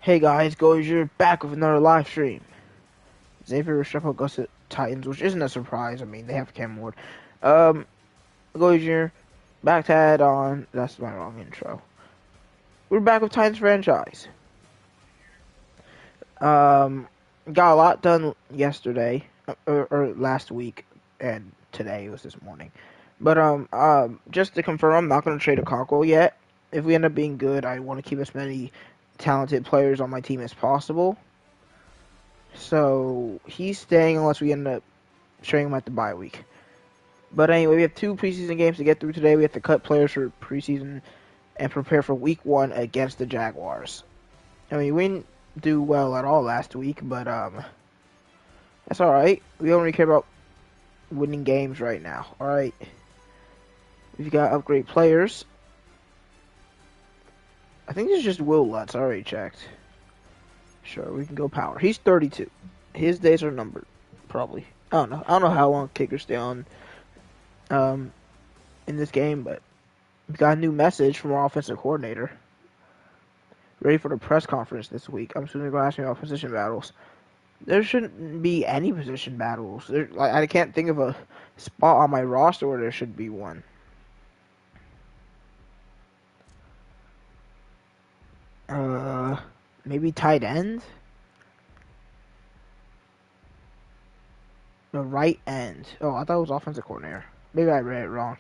Hey guys, GoldeeJR back with another live stream. Xavier Restrepo goes to Titans, which isn't a surprise. I mean, they have Cam Ward. GoldeeJR back to add on. That's my wrong intro. We're back with Titans franchise. Got a lot done yesterday, or last week, and today was this morning. But just to confirm, I'm not going to trade a Conkle yet. If we end up being good, I want to keep as many talented players on my team as possible. So he's staying unless we end up trading him at the bye week. But anyway, we have 2 preseason games to get through today. We have to cut players for preseason and prepare for week 1 against the Jaguars. I mean, we didn't do well at all last week, but that's alright. We don't really care about winning games right now. Alright. We've got to upgrade players. I think this is just Will Lutz. I already checked. Sure, we can go power. He's 32. His days are numbered, probably. I don't know how long kickers stay on in this game, but we got a new message from our offensive coordinator. Ready for the press conference this week. I'm assuming they're going to ask me about position battles. There shouldn't be any position battles. I can't think of a spot on my roster where there should be one. Maybe tight end? The right end. Oh, I thought it was offensive coordinator. Maybe I read it wrong.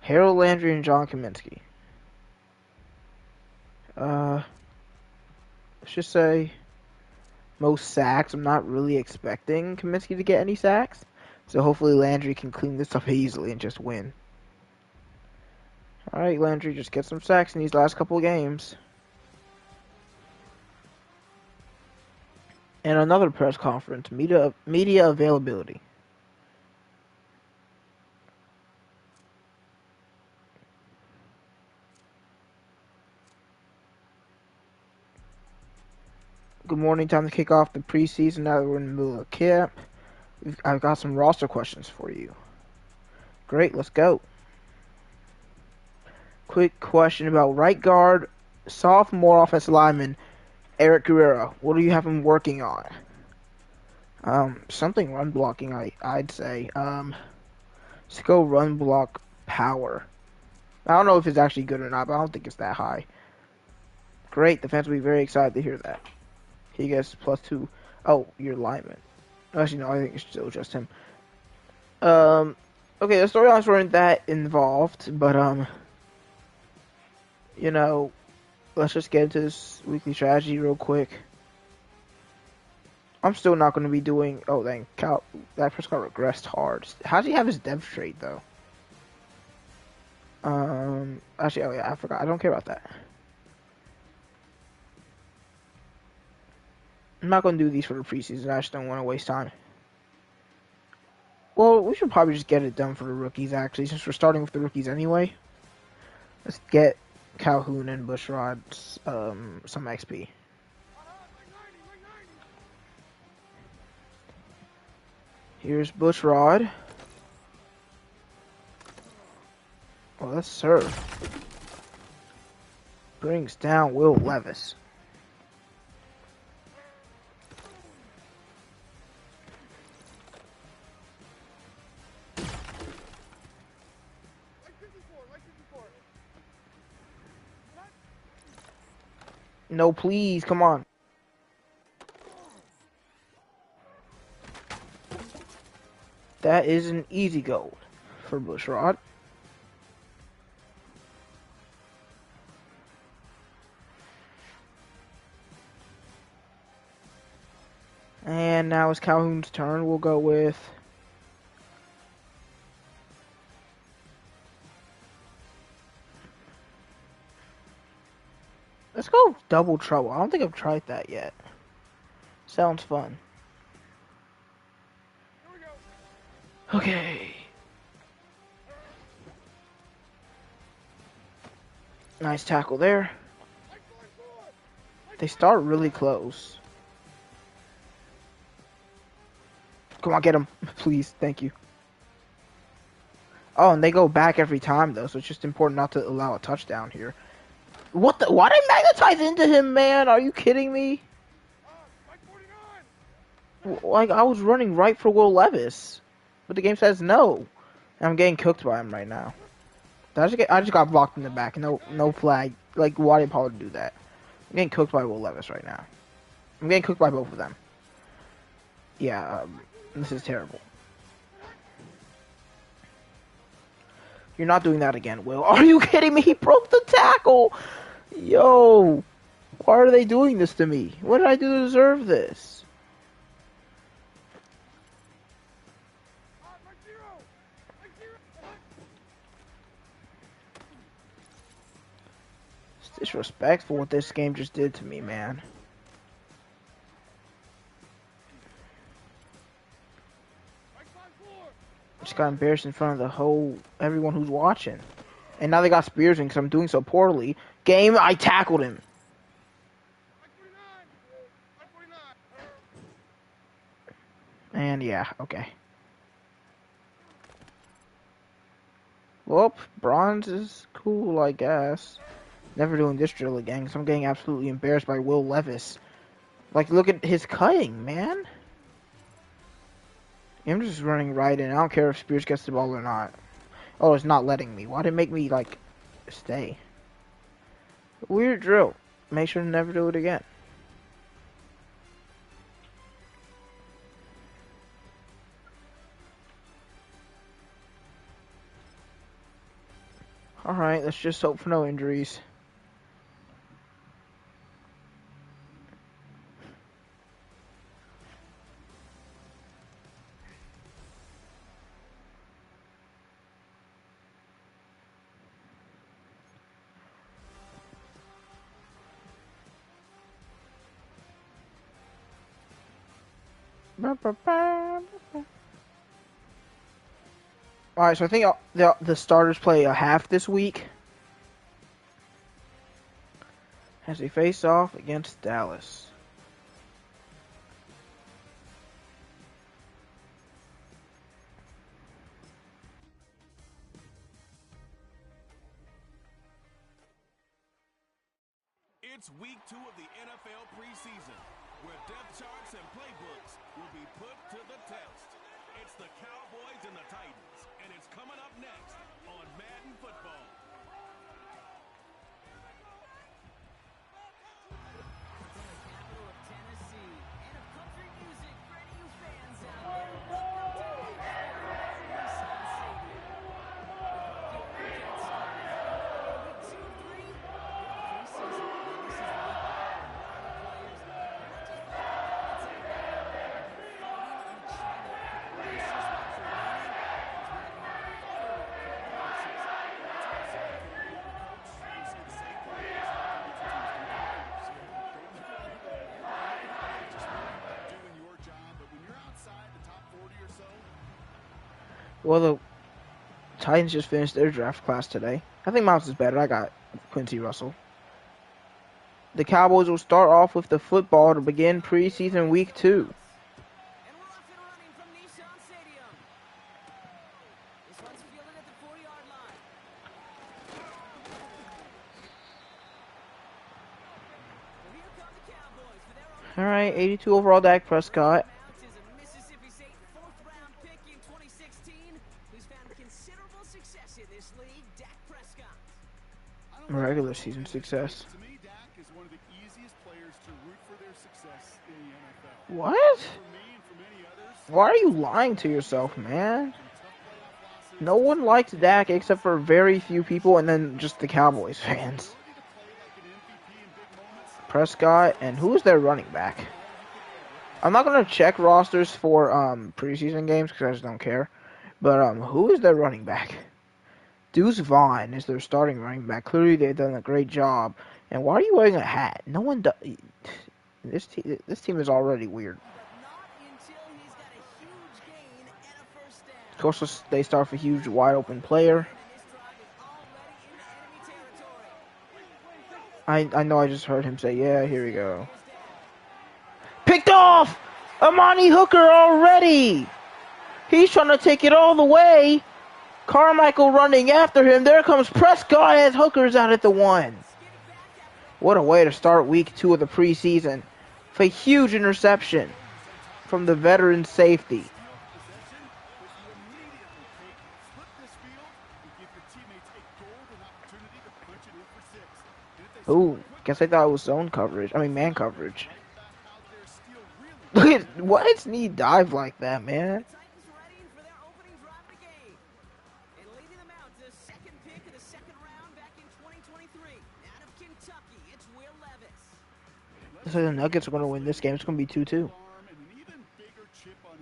Harold Landry and John Kaminsky. Let's just say most sacks. I'm not really expecting Kaminsky to get any sacks. So hopefully Landry can clean this up easily and just win. Alright, Landry, just get some sacks in these last couple of games. And another press conference, media availability. Good morning, time to kick off the preseason. Now that we're in the middle of camp, I've got some roster questions for you. Great, let's go. Quick question about right guard, sophomore offensive lineman, Eric Guerrero. What do you have him working on? Something run blocking, I'd say. Let's go run block power. I don't know if it's actually good or not, but I don't think it's that high. Great, the fans will be very excited to hear that. He gets +2. Oh, you're lineman. Actually, no, I think it's still just him. Okay, the storylines weren't that involved, but, you know, let's just get into this weekly strategy real quick. I'm still not going to be doing... Oh, dang. That first got regressed hard. How does he have his dev trait, though? Actually, oh yeah, I forgot. I don't care about that. I'm not going to do these for the preseason. I just don't want to waste time. Well, we should probably just get it done for the rookies, actually, since we're starting with the rookies anyway. Let's get Calhoun and Bushrod some XP. Here's Bushrod. Well, let's serve. Brings down Will Levis. No, please, come on. That is an easy goal for Bushrod. And now it's Calhoun's turn. We'll go with... Let's go double trouble. I don't think I've tried that yet. Sounds fun. Okay. Nice tackle there. They start really close. Come on, get him. Please, thank you. Oh, and they go back every time, though, so it's just important not to allow a touchdown here. What the? Why did I magnetize into him, man? Are you kidding me? Like, I was running right for Will Levis, but the game says no. And I'm getting cooked by him right now. I just got blocked in the back. No flag. Like, why did Paul do that? I'm getting cooked by Will Levis right now. I'm getting cooked by both of them. Yeah, this is terrible. You're not doing that again, Will. Are you kidding me? He broke the tackle. Yo, why are they doing this to me? What did I do to deserve this? It's disrespectful what this game just did to me, man. Just got embarrassed in front of everyone who's watching. And now they got spears in because I'm doing so poorly. Game, I tackled him. And yeah, okay. Well, bronze is cool, I guess. Never doing this drill again because I'm getting absolutely embarrassed by Will Levis. Like, look at his cutting, man. I'm just running right in. I don't care if Spears gets the ball or not. Oh, it's not letting me. Why did it make me, like, stay? Weird drill. Make sure to never do it again. Alright, let's just hope for no injuries. Alright, so I think the starters play a half this week. As they face off against Dallas. It's week 2 of the NFL preseason, where depth charts and playbooks will be put to the test. It's the Cowboys and the Titans, and it's coming up next on Madden Football. Well, the Titans just finished their draft class today. I think Miles is better. I got Quincy Russell. The Cowboys will start off with the football to begin preseason week 2. Alright, 82 overall Dak Prescott. Regular season success. To me, Dak is one of the easiest players to root for their success in the NFL. What? For me and for many others, Why are you lying to yourself, man? No one likes Dak except for very few people and then just the Cowboys fans. Prescott, and who is their running back? I'm not going to check rosters for preseason games because I just don't care. But who is their running back? Deuce Vaughn is their starting running back. Clearly, they've done a great job. And why are you wearing a hat? No one does. This team is already weird. Of course, they start with a huge, wide open player. I know I just heard him say, yeah, here we go. Picked off! Amani Hooker already! He's trying to take it all the way. Carmichael running after him. There comes Prescott as Hooker's out at the 1. What a way to start week 2 of the preseason. With a huge interception from the veteran safety. Ooh, guess I thought it was zone coverage. I mean, man coverage. Look at, why did Snead dive like that, man? So the Nuggets are going to win this game. It's going to be 2-2.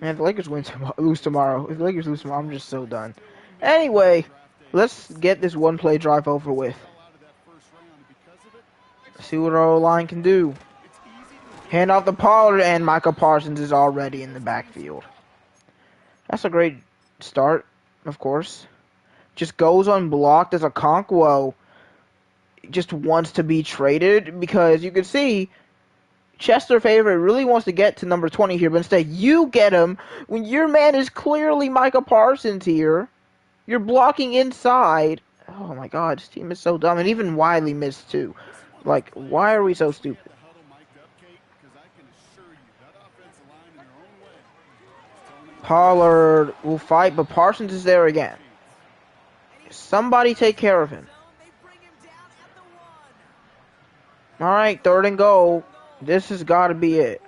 Man, if the Lakers lose tomorrow. If the Lakers lose tomorrow, I'm just so done. Anyway, let's get this one-play drive over with. See what our O-line can do. Hand off the Pollard, and Micah Parsons is already in the backfield. That's a great start, of course. Just goes unblocked as a Okonkwo just wants to be traded, because you can see Chester Favorite really wants to get to number 20 here, but instead you get him when your man is clearly Micah Parsons here. You're blocking inside. Oh my god, this team is so dumb. And even Wiley missed too. Like, why are we so stupid? Pollard will fight, but Parsons is there again. Somebody take care of him. Alright, 3rd and goal. This has got to be it.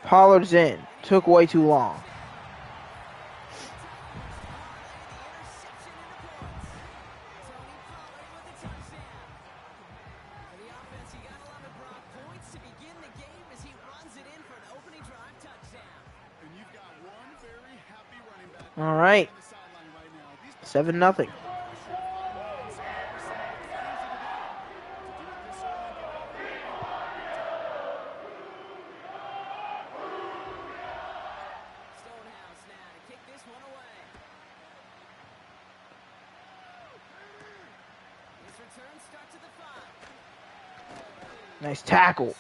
Pollard's in. Took way too long. Alright. 7-0. Nice tackle.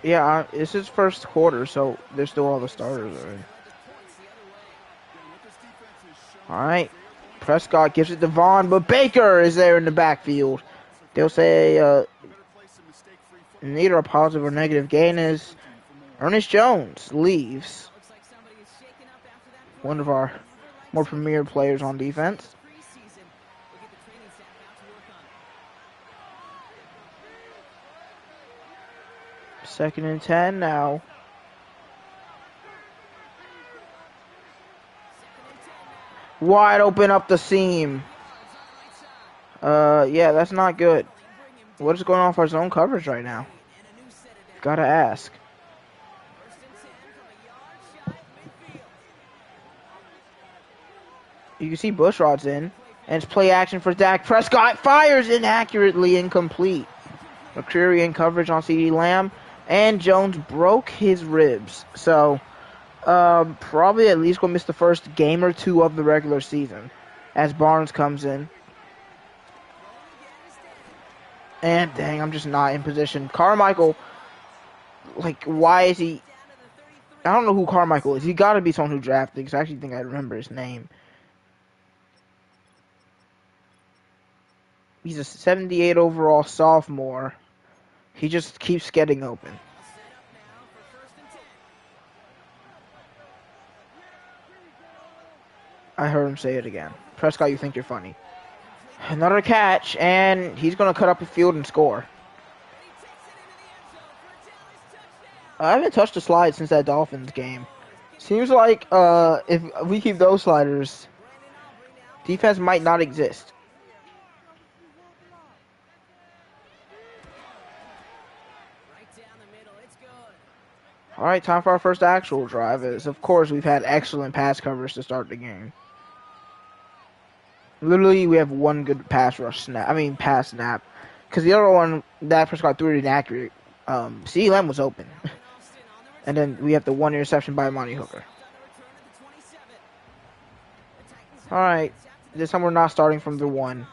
Yeah, it's his first quarter, so there's still all the starters already. Alright. Prescott gives it to Vaughn, but Baker is there in the backfield. They'll say neither a positive or negative gain as Ernest Jones leaves. One of our more premier players on defense. Second and 10 now. Wide open up the seam. Yeah, that's not good. What is going on with our zone coverage right now? Gotta ask. You can see Bushrod's in. And it's play action for Dak Prescott. Fires inaccurately, incomplete. McCreary in coverage on CeeDee Lamb. And Jones broke his ribs. So, probably at least going to miss the first game or 2 of the regular season. As Barnes comes in. And dang, I'm just not in position. Carmichael, like, why is he... I don't know who Carmichael is. He got to be someone who drafted, because I actually think I remember his name. He's a 78 overall sophomore. He just keeps getting open. I heard him say it again. Prescott, you think you're funny. Another catch, and he's going to cut up the field and score. I haven't touched a slide since that Dolphins game. Seems like if we keep those sliders, defense might not exist. All right, time for our first actual drive. As of course, we've had excellent pass coverage to start the game. Literally, we have one good pass snap. Because the other one, that Prescott threw it inaccurate. CeeDee Lamb was open. And then we have the 1 interception by Monty Hooker. All right, this time we're not starting from the 1.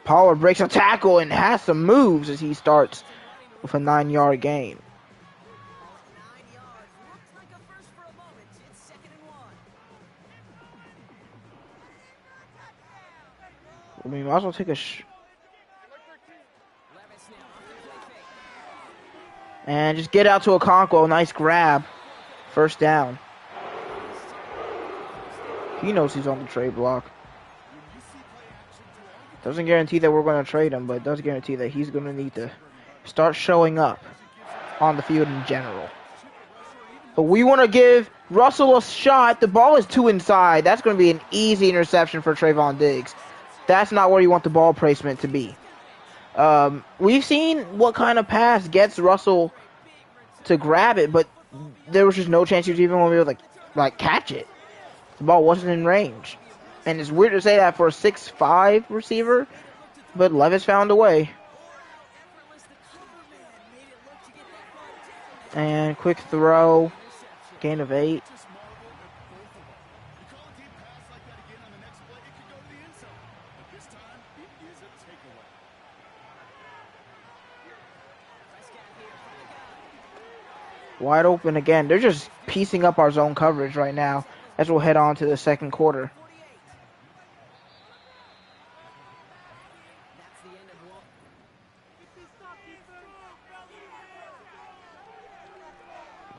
Pollard breaks a tackle and has some moves as he starts with a 9-yard gain. I mean, might as well take a and just get out to Okonkwo. Nice grab. First down. He knows he's on the trade block. Doesn't guarantee that we're going to trade him, but it does guarantee that he's going to need to start showing up on the field in general. But we want to give Russell a shot. The ball is too inside. That's going to be an easy interception for Trayvon Diggs. That's not where you want the ball placement to be. We've seen what kind of pass gets Russell to grab it, but there was just no chance he was even going to be able to like catch it. The ball wasn't in range. And it's weird to say that for a 6'5" receiver, but Levis found a way. And quick throw, gain of 8. Wide open again. They're just piecing up our zone coverage right now as we'll head on to the second quarter.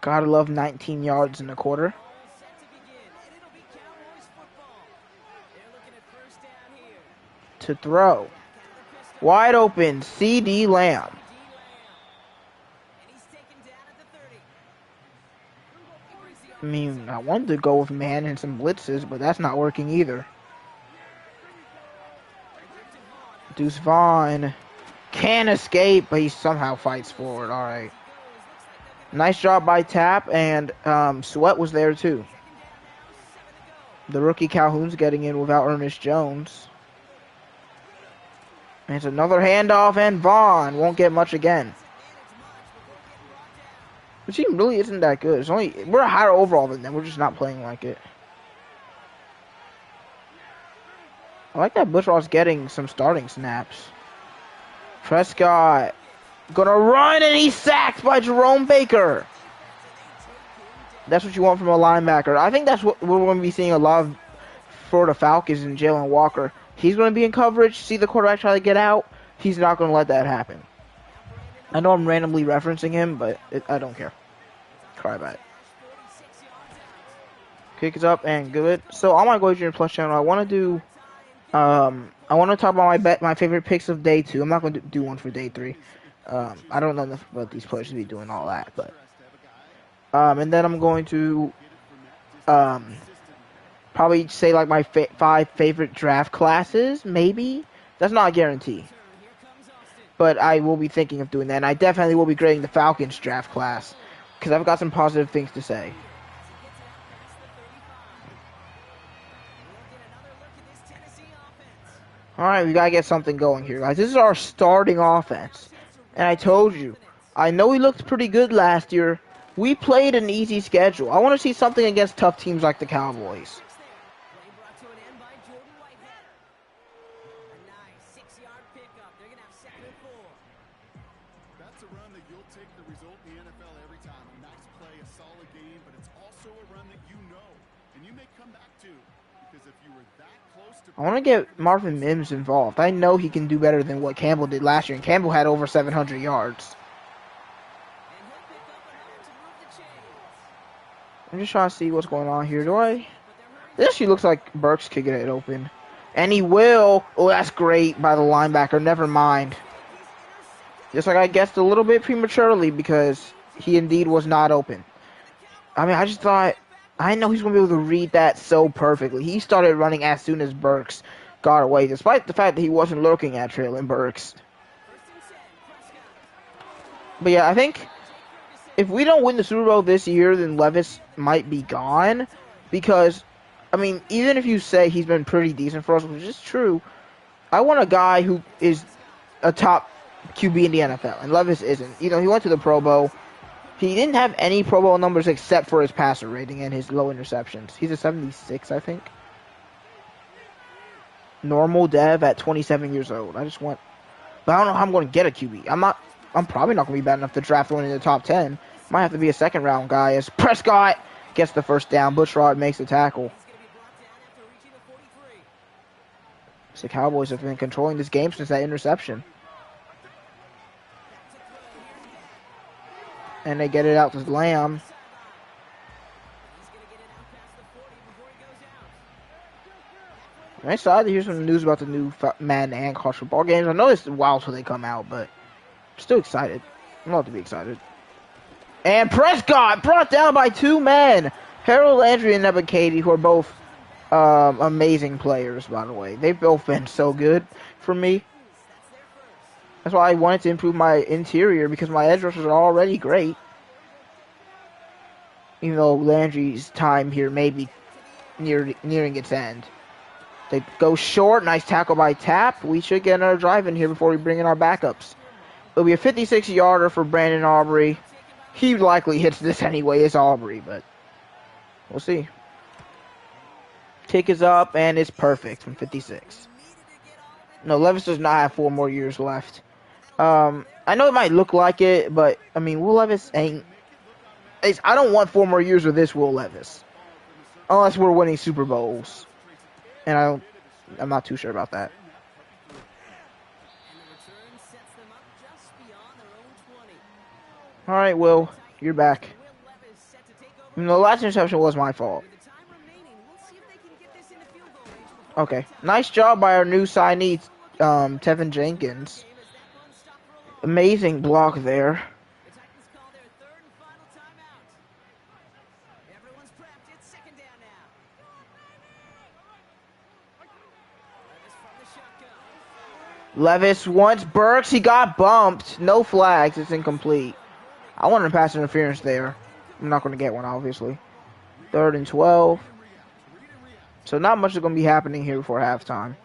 Gotta love 19 yards in the quarter. To throw. Wide open, CD Lamb. I mean, I wanted to go with man and some blitzes, but that's not working either. Deuce Vaughn can escape, but he somehow fights forward. All right. Nice job by Tapp, and Sweat was there too. The rookie Calhoun's getting in without Ernest Jones. And it's another handoff, and Vaughn won't get much again. The team really isn't that good. It's only we're a higher overall than them. We're just not playing like it. I like that Bushraw's getting some starting snaps. Prescott gonna run, and he's sacked by Jerome Baker. That's what you want from a linebacker. I think that's what we're going to be seeing a lot of for the Falcons and Jalen Walker. He's going to be in coverage, see the quarterback try to get out. He's not going to let that happen. I know I'm randomly referencing him, but I don't care. Cry about it. Kick is up and good. So on my GoldeeJR and Plus channel, I want to do I want to talk about my favorite picks of day 2. I'm not going to do one for day 3. I don't know enough about these players to be doing all that, but and then I'm going to probably say like my 5 favorite draft classes, maybe. That's not a guarantee, but I will be thinking of doing that, and I definitely will be grading the Falcons draft class because I've got some positive things to say. Alright, we gotta get something going here, guys. This is our starting offense. And I told you, I know we looked pretty good last year. We played an easy schedule. I want to see something against tough teams like the Cowboys. That's a run that you'll take the result in the NFL every time. A nice play, a solid game, but it's also a run that you know, and you may come back to. Because if you were that close to... I want to get Marvin Mims involved. I know he can do better than what Campbell did last year, and Campbell had over 700 yards. I'm just trying to see what's going on here. This actually looks like Burks could get it open. And he will. Oh, that's great by the linebacker. Never mind. Just like I guessed a little bit prematurely because he indeed was not open. I mean, I just thought... I know he's going to be able to read that so perfectly. He started running as soon as Burks got away, despite the fact that he wasn't looking at Traylon Burks. But yeah, I think if we don't win the Super Bowl this year, then Levis might be gone. Because, I mean, even if you say he's been pretty decent for us, which is true, I want a guy who is a top QB in the NFL, and Levis isn't. You know, he went to the Pro Bowl. He didn't have any Pro Bowl numbers except for his passer rating and his low interceptions. He's a 76, I think. Normal dev at 27 years old. But I don't know how I'm going to get a QB. I'm probably not going to be bad enough to draft one in the top 10. Might have to be a second round guy as Prescott gets the first down. Bushrod makes the tackle. The Cowboys have been controlling this game since that interception. And they get it out to Lamb. I'm excited to hear some news about the new Madden and college football games. I know it's a while till they come out, but I'm still excited. I'm allowed to be excited. And Prescott brought down by 2 men. Harold Landry and Nebba Katie, who are both amazing players, by the way. They've both been so good for me. That's why I wanted to improve my interior, because my edge rushers are already great. Even though Landry's time here may be nearing its end. They go short. Nice tackle by Tapp. We should get another drive in here before we bring in our backups. It'll be a 56-yarder for Brandon Aubrey. He likely hits this anyway. It's Aubrey, but we'll see. Kick is up, and it's perfect from 56. No, Levis does not have 4 more years left. I know it might look like it, but, I mean, Will Levis ain't... I don't want 4 more years with this Will Levis. Unless we're winning Super Bowls. And I'm not too sure about that. All right, Will, you're back. The last interception was my fault. Okay, nice job by our new signee, Tevin Jenkins. Amazing block there. Levis wants Burks. He got bumped. No flags. It's incomplete. I wanted a pass interference there. I'm not going to get one, obviously. 3rd and 12. So not much is going to be happening here before halftime.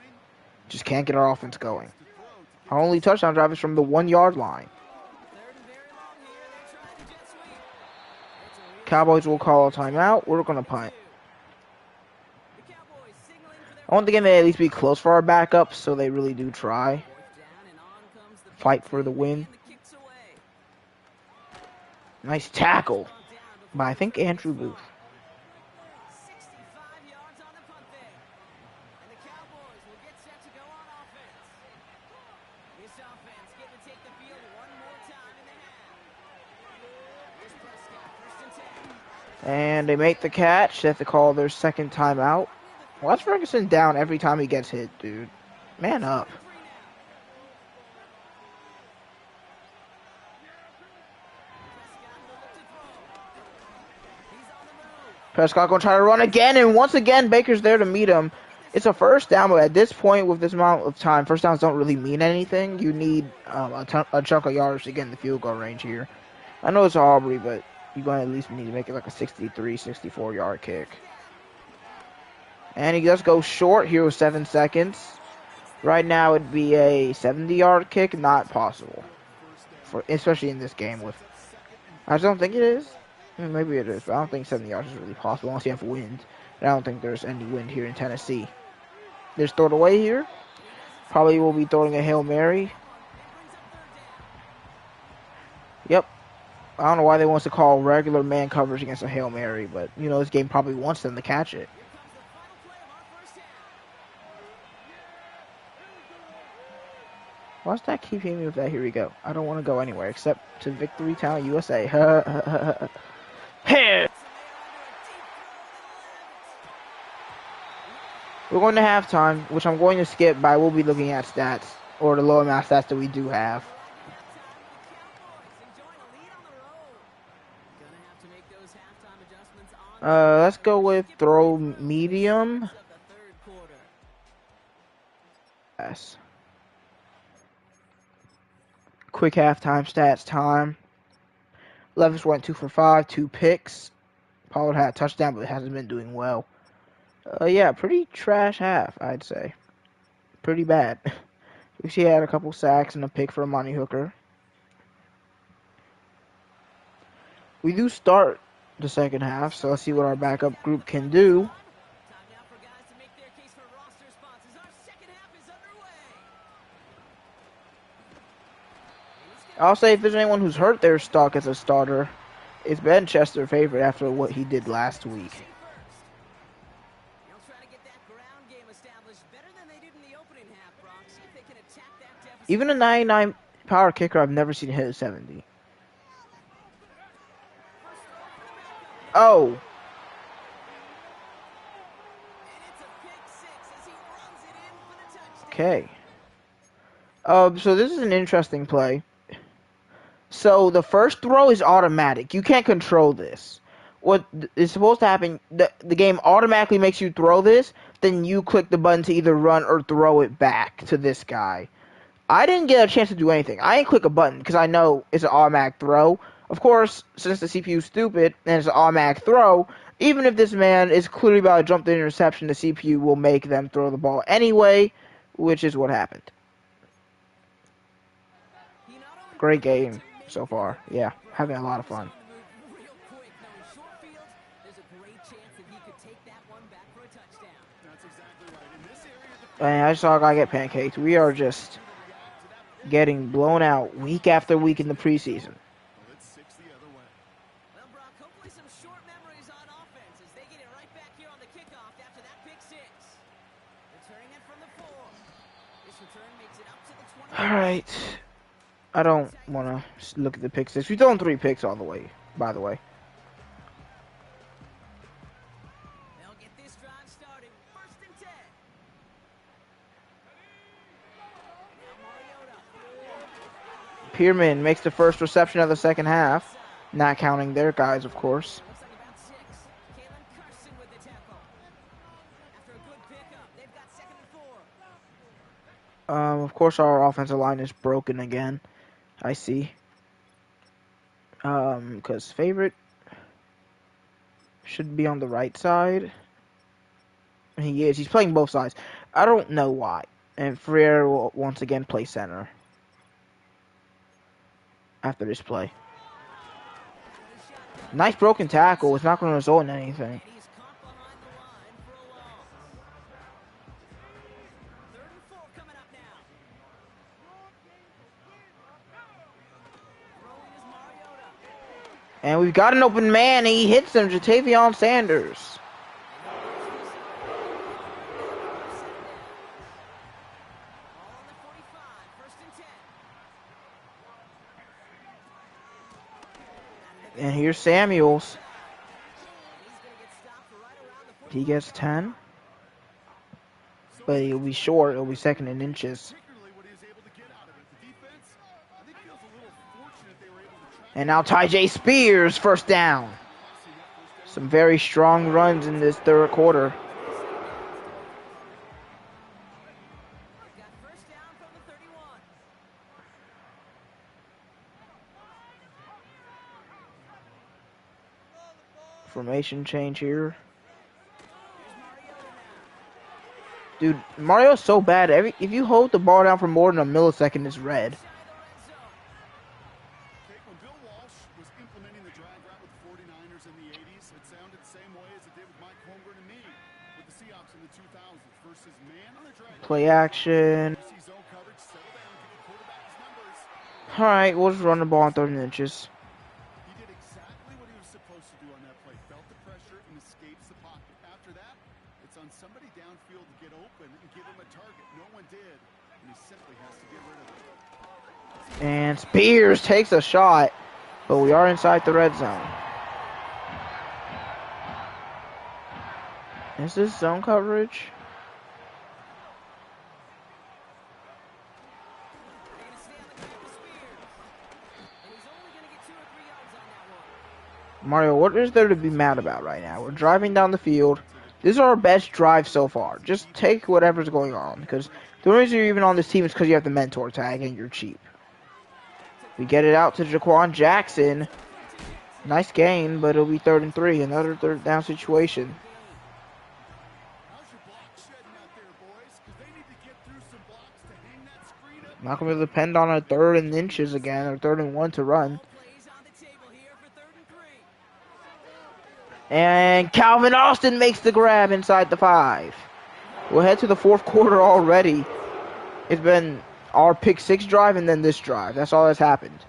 Just can't get our offense going. Our only touchdown drive is from the 1-yard line. Cowboys will call a timeout. We're going to punt. I want the game to at least be close for our backups, so they really do try. Fight for the win. Nice tackle by, I think, Andrew Booth. And they make the catch. They have to call their second timeout. Watch Ferguson down every time he gets hit, dude. Man up. Prescott gonna try to run again, and once again, Baker's there to meet him. It's a first down, but at this point, with this amount of time, first downs don't really mean anything. You need a chunk of yards to get in the field goal range here. I know it's Aubrey, but you're going to at least need to make it like a 63, 64-yard kick. And he does go short here with 7 seconds. Right now, it'd be a 70-yard kick, not possible, especially in this game. I just don't think it is. Maybe it is, but I don't think 70 yards is really possible unless you have wind. And I don't think there's any wind here in Tennessee. There's throw it away here. Probably will be throwing a Hail Mary. Yep. I don't know why they want to call regular man coverage against a Hail Mary, but, you know, this game probably wants them to catch it. Why does that keep hitting me with that? Here we go. I don't want to go anywhere except to Victory Town, USA. Hey! We're going to halftime, which I'm going to skip, but I will be looking at stats, or the low amount of stats that we do have. Let's go with throw medium. Yes. Quick halftime stats time. Levis went 2 for 5, 2 picks. Pollard had a touchdown, but hasn't been doing well. Yeah, pretty trash half, I'd say. Pretty bad. He had a couple sacks and a pick for Amani Hooker. We do start the second half, so let's see what our backup group can do. I'll say if there's anyone who's hurt their stock as a starter, it's Ben Chester favorite after what he did last week. Even a 99 power kicker, I've never seen hit a 70. Oh. Okay. So this is an interesting play. So the first throw is automatic. You can't control this. What is supposed to happen, the game automatically makes you throw this, then you click the button to either run or throw it back to this guy. I didn't get a chance to do anything. I didn't click a button because I know it's an automatic throw. Of course, since the CPU is stupid and it's an automatic throw, even if this man is clearly about to jump the interception, the CPU will make them throw the ball anyway, which is what happened. Great game so far. Yeah, having a lot of fun. And I saw a guy get pancaked. We are just getting blown out week after week in the preseason. Alright. I don't want to look at the pick six. We've thrown 3 picks all the way, by the way. Pierman makes the first reception of the second half. Not counting their guys, of course. Of course, our offensive line is broken again. I see. Because favorite should be on the right side. He is. He's playing both sides. I don't know why. And Freire will once again play center after this play. Nice broken tackle. It's not going to result in anything. And we've got an open man, and he hits him, Jatavion Sanders. And here's Samuels. He gets 10. But he'll be short. It'll be second in inches. And now Tyjae Spears, first down. Some very strong runs in this third quarter. Formation change here. Dude, Mario's so bad. If you hold the ball down for more than a millisecond, it's red. When Bill Walsh was implementing the drag route with the 49ers in the 80s, it sounded the same way as it did with Mike Holmgren and me with the Seahawks in the 2000s versus man on the drag. Play action. Alright, we'll just run the ball on 30 inches. He did exactly what he was supposed to do on that play. Felt the pressure and escapes the pocket. After that, it's on somebody downfield to get open and give him a target. No one did, and he simply has to get rid of it. And Spears takes a shot, but we are inside the red zone. Is this zone coverage? Mario, what is there to be mad about right now? We're driving down the field. This is our best drive so far. Just take whatever's going on, because the only reason you're even on this team is because you have the mentor tag and you're cheap. We get it out to Jaquan Jackson. Nice gain, but it'll be 3rd and 3. Another third down situation. Not going to depend on a 3rd and inches again, or 3rd and 1 to run. And Calvin Austin makes the grab inside the 5. We'll head to the 4th quarter already. It's been our pick 6 drive and then this drive. That's all that's happened.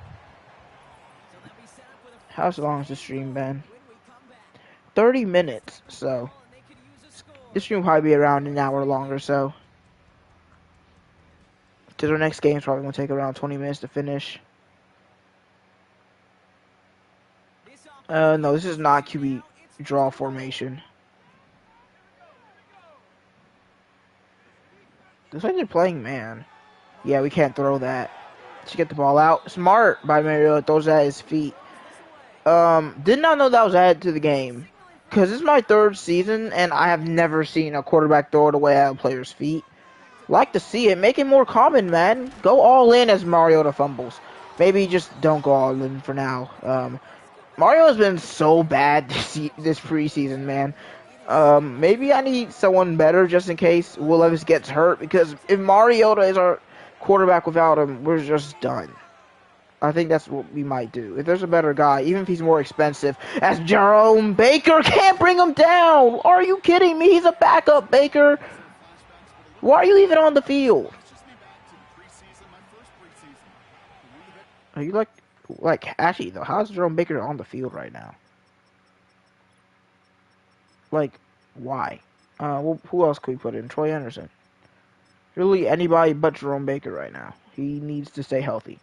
How long has the stream been? 30 minutes, so this stream will probably be around an hour long or so. Because our next game is probably going to take around 20 minutes to finish. No, this is not QB draw formation. Looks like they're playing man. Yeah, we can't throw that. Let's get the ball out. Smart by Mario. Throws it at his feet. Did not know that was added to the game. Because this is my 3rd season, and I have never seen a quarterback throw it away at a player's feet. Like to see it. Make it more common, man. Go all in as Mariota fumbles. Maybe just don't go all in for now. Mario has been so bad this preseason, man. Maybe I need someone better just in case Will Levis gets hurt, because if Mariota is our quarterback without him, we're just done. I think that's what we might do. If there's a better guy, even if he's more expensive, as Jerome Baker can't bring him down. Are you kidding me? He's a backup, Baker. Why are you even on the field? Are you like actually though? How's Jerome Baker on the field right now? Like, why? Well, who else could we put in? Troy Anderson. Really, anybody but Jerome Baker right now. He needs to stay healthy.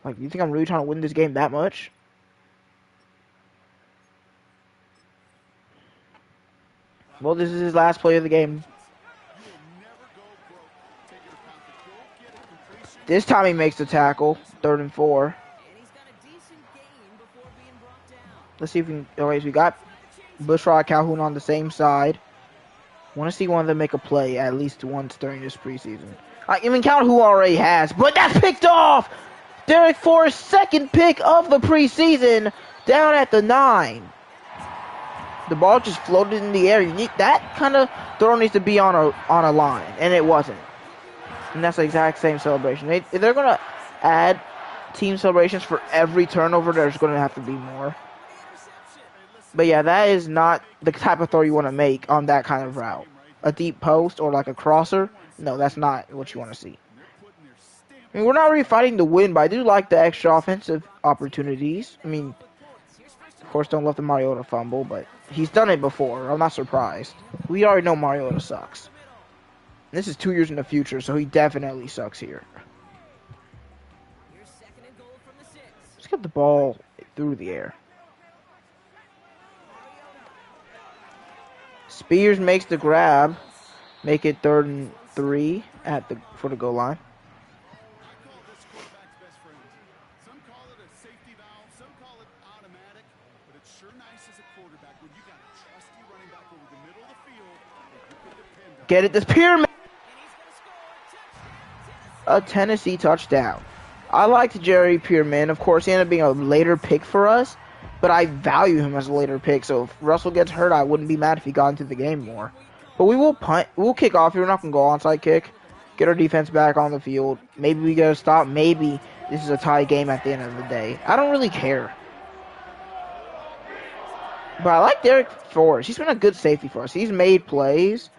Like, you think I'm really trying to win this game that much? Well, this is his last play of the game. This time he makes the tackle. 3rd and 4. Let's see if we can... Alright, so we got Bushrod Calhoun on the same side. Want to see one of them make a play at least once during this preseason. I even count who already has, but that's picked off! Derek Forrest's 2nd pick of the preseason, down at the 9. The ball just floated in the air. That kind of throw needs to be on a line, and it wasn't. And that's the exact same celebration. If they're going to add team celebrations for every turnover, there's going to have to be more. But yeah, that is not the type of throw you want to make on that kind of route. A deep post or like a crosser, no, that's not what you want to see. I mean, we're not really fighting to win, but I do like the extra offensive opportunities. I mean, of course, don't love the Mariota fumble, but he's done it before. I'm not surprised. We already know Mariota sucks. This is 2 years in the future, so he definitely sucks here. Let's get the ball through the air. Spears makes the grab. Make it 3rd and 3 for the goal line. Get it, this pyramid. A Tennessee touchdown. I liked Jerry Pearman. Of course, he ended up being a later pick for us, but I value him as a later pick. So if Russell gets hurt, I wouldn't be mad if he got into the game more. But we will punt. We'll kick off here. We're not going to go onside kick. Get our defense back on the field. Maybe we get a stop. Maybe this is a tie game at the end of the day. I don't really care. But I like Derek Forrest. He's been a good safety for us. He's made plays.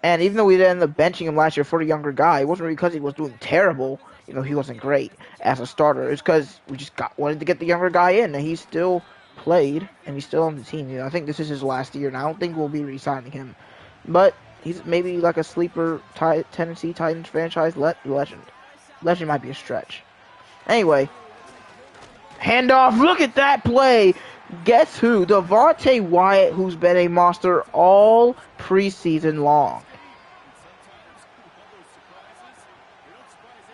And even though we didn't end up benching him last year for the younger guy, it wasn't because he was doing terrible. You know, he wasn't great as a starter. It's because we just wanted to get the younger guy in, and he still played, and he's still on the team. You know, I think this is his last year, and I don't think we'll be re-signing him. But he's maybe like a sleeper Tennessee Titans franchise legend. Legend might be a stretch. Anyway, handoff. Look at that play. Guess who? Devontae Wyatt, who's been a monster all preseason long.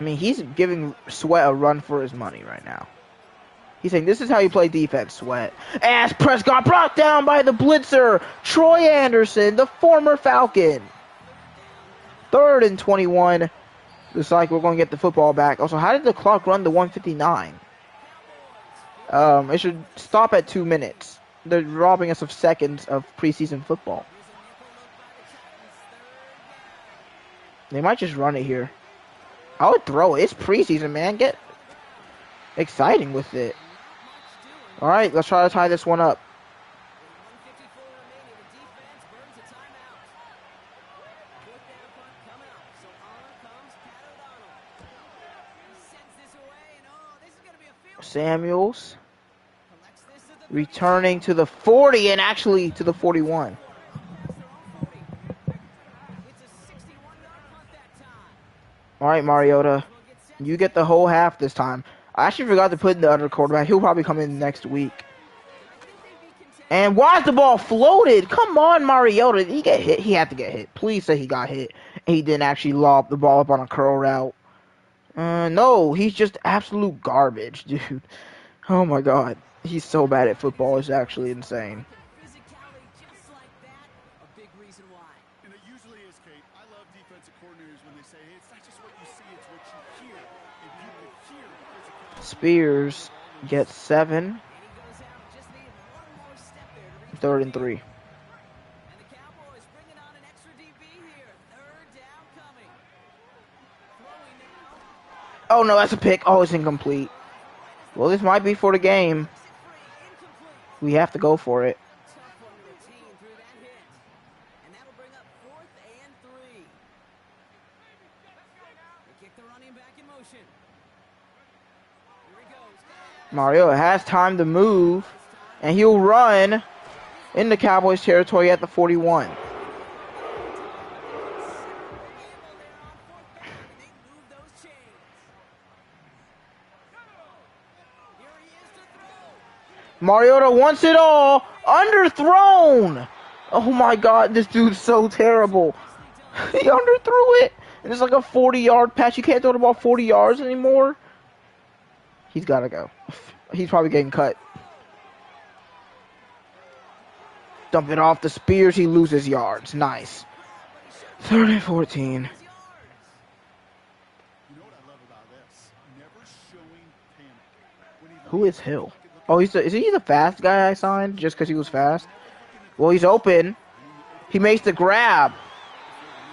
I mean, he's giving Sweat a run for his money right now. He's saying, this is how you play defense, Sweat. As Prescott brought down by the blitzer, Troy Anderson, the former Falcon. 3rd and 21. Looks like we're going to get the football back. Also, how did the clock run to 1:59? It should stop at 2 minutes. They're robbing us of seconds of preseason football. They might just run it here. I would throw it. It's preseason, man. Get exciting with it. All right, let's try to tie this one up. Samuels returning to the 40 and actually to the 41. All right, Mariota. You get the whole half this time. I actually forgot to put in the other quarterback. He'll probably come in next week. And why is the ball floated? Come on, Mariota. Did he get hit? He had to get hit. Please say he got hit. And he didn't actually lob the ball up on a curl route. No, he's just absolute garbage, dude. Oh my god. He's so bad at football. It's actually insane. And it usually is, Kate. I love defensive coordinators when they say, hey, it's not just what you see, it's what you hear. And you can hear the physicality. Spears gets 7. 3rd and 3. Oh no, that's a pick. Oh, it's incomplete. Well, this might be for the game. We have to go for it. Mario has time to move, and he'll run in the Cowboys territory at the 41. Mariota wants it all. Underthrown. Oh my god, this dude's so terrible. He underthrew it. And it's like a 40-yard pass. You can't throw the ball 40 yards anymore. He's got to go. He's probably getting cut. Dump it off the Spears. He loses yards. Nice. 3rd and 14. You know what I love about this? Never showing panic. Who is Hill? Oh, is he the fast guy I signed just because he was fast? Well, he's open. He makes the grab.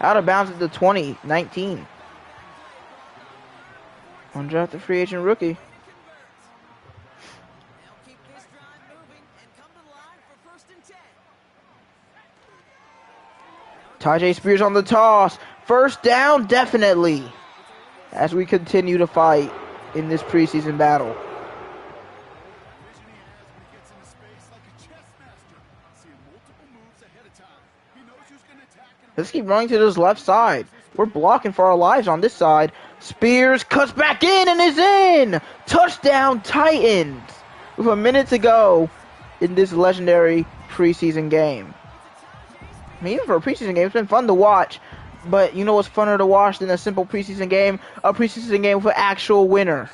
Out of bounds at the 20, 19. Undrafted free agent rookie. Tyjae Spears on the toss. First down, definitely. As we continue to fight in this preseason battle. Let's keep running to this left side. We're blocking for our lives on this side. Spears cuts back in and is in. Touchdown Titans. With a minute to go in this legendary preseason game. I mean, even for a preseason game, it's been fun to watch. But you know what's funner to watch than a simple preseason game? A preseason game with an actual winner.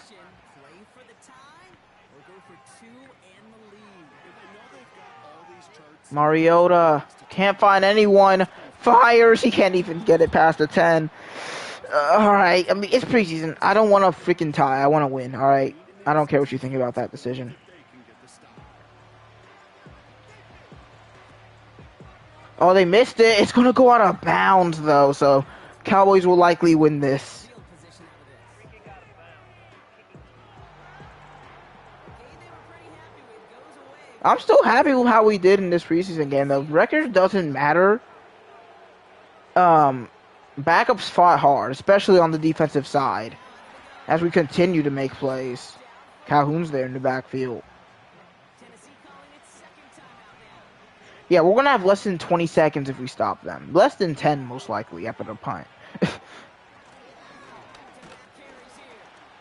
Mariota can't find anyone. Fires. He can't even get it past the 10. Alright. I mean, it's preseason. I don't want to freaking tie. I want to win. Alright. I don't care what you think about that decision. Oh, they missed it. It's going to go out of bounds, though. So, Cowboys will likely win this. I'm still happy with how we did in this preseason game. The record doesn't matter. Backups fought hard, especially on the defensive side, as we continue to make plays. Calhoun's there in the backfield. Yeah, we're going to have less than 20 seconds if we stop them. Less than 10, most likely, after the punt. You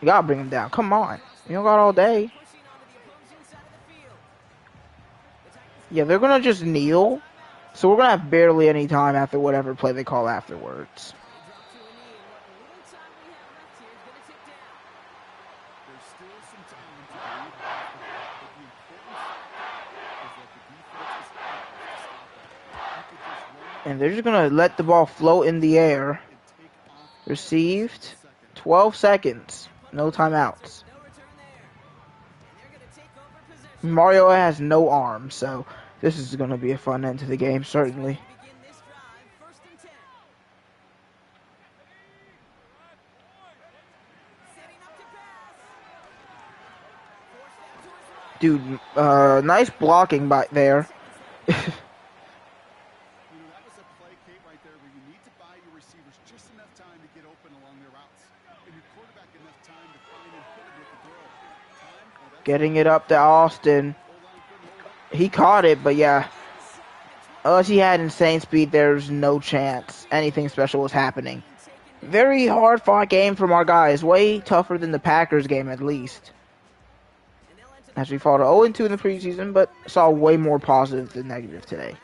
got to bring them down. Come on. You don't got all day. Yeah, they're going to just kneel. So we're going to have barely any time after whatever play they call afterwards. And they're just going to let the ball float in the air. Received. 12 seconds. No timeouts. Mario has no arms, so this is going to be a fun end to the game, certainly. Dude, nice blocking by there. Getting it up to Austin. He caught it, but yeah. Unless he had insane speed, there's no chance anything special was happening Very hard fought game from our guys. Way tougher than the Packers game, at least. As we fought 0-2 in the preseason, but saw way more positive than negative today.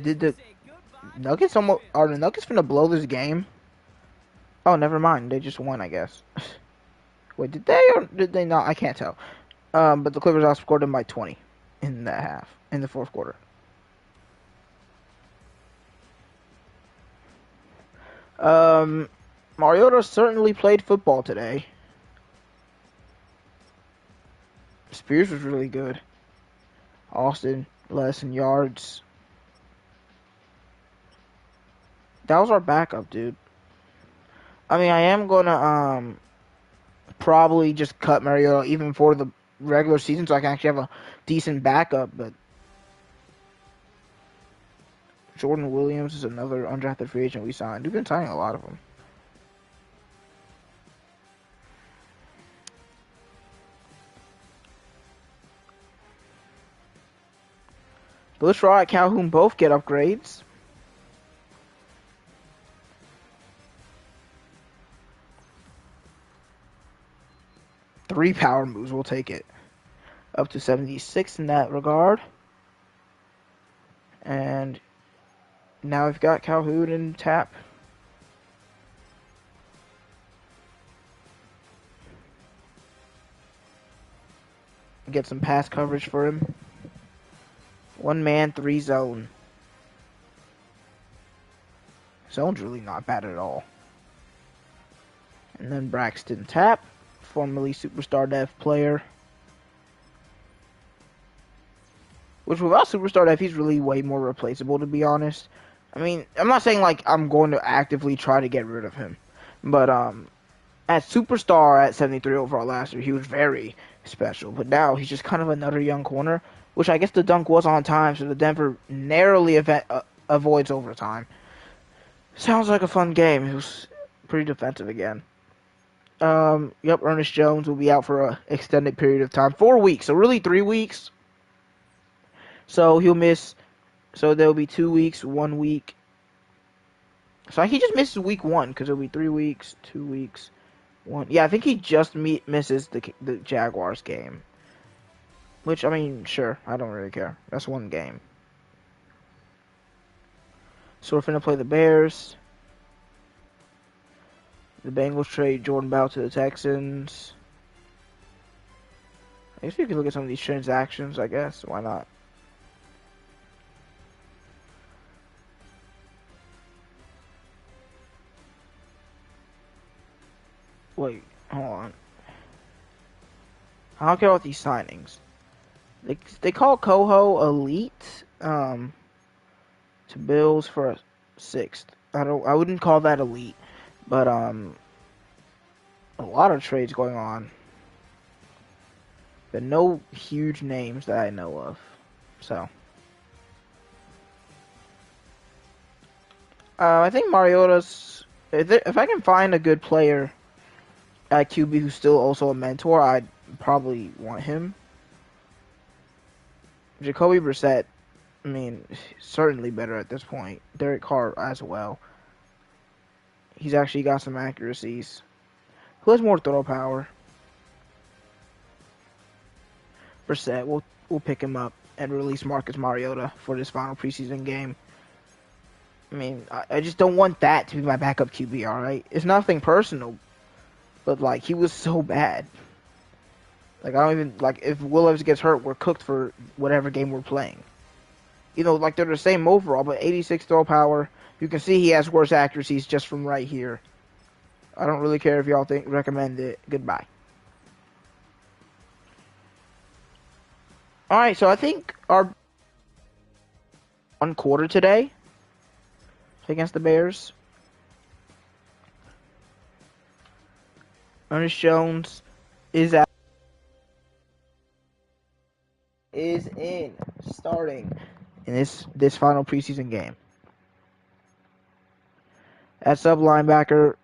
Did the Nuggets almost are the Nuggets finna blow this game? Oh, never mind. They just won, I guess. Wait, did they or did they not? I can't tell. But the Clippers outscored them by 20 in that half, in the fourth quarter. Mariota certainly played football today. Spears was really good. Austin, less in yards. That was our backup, dude. I mean, I am gonna probably just cut Mariota even for the regular season so I can actually have a decent backup, but Jordan Williams is another undrafted free agent we signed. We've been signing a lot of them. Bush Raw and Calhoun both get upgrades. Three power moves, we'll take it. Up to 76 in that regard. And now we've got Calhoun and Tap. Get some pass coverage for him. 1 man, 3 zone. Zone's really not bad at all. And then Braxton Tap, formerly Superstar Dev player. Which without Superstar Dev, he's really way more replaceable, to be honest. I mean, I'm not saying like I'm going to actively try to get rid of him. But at Superstar at 73 overall last year, he was very special. But now he's just kind of another young corner, which I guess the dunk was on time, so the Denver narrowly avoids overtime. Sounds like a fun game. It was pretty defensive again. Yep, Ernest Jones will be out for an extended period of time. 4 weeks, so really 3 weeks. So he'll miss, so there'll be 2 weeks, 1 week. So he just misses week 1, because it'll be 3 weeks, 2 weeks, 1. Yeah, I think he just misses the Jaguars game. Which, I mean, sure, I don't really care. That's 1 game. So we're finna play the Bears. The Bengals trade Jordan Bell to the Texans. I guess we could look at some of these transactions, I guess. Why not? Wait, hold on. I don't care about these signings. They call Coho elite to Bills for a 6th. I wouldn't call that elite, but a lot of trades going on. But no huge names that I know of. So I think Mariota's, if I can find a good player at QB who's still also a mentor, I'd probably want him. Jacoby Brissett, I mean, certainly better at this point. Derek Carr as well. He's actually got some accuracies. Who has more throw power? Brissett, we'll pick him up and release Marcus Mariota for this final preseason game. I mean, I just don't want that to be my backup QB, alright? It's nothing personal, but, like, he was so bad. Like, I don't even, like, if Will Levis gets hurt, we're cooked for whatever game we're playing. You know, like, they're the same overall, but 86 throw power. You can see he has worse accuracies just from right here. I don't really care if y'all recommend it. Goodbye. Alright, so I think our 1 quarter today against the Bears. Ernest Jones is in starting in this final preseason game. At sub linebacker,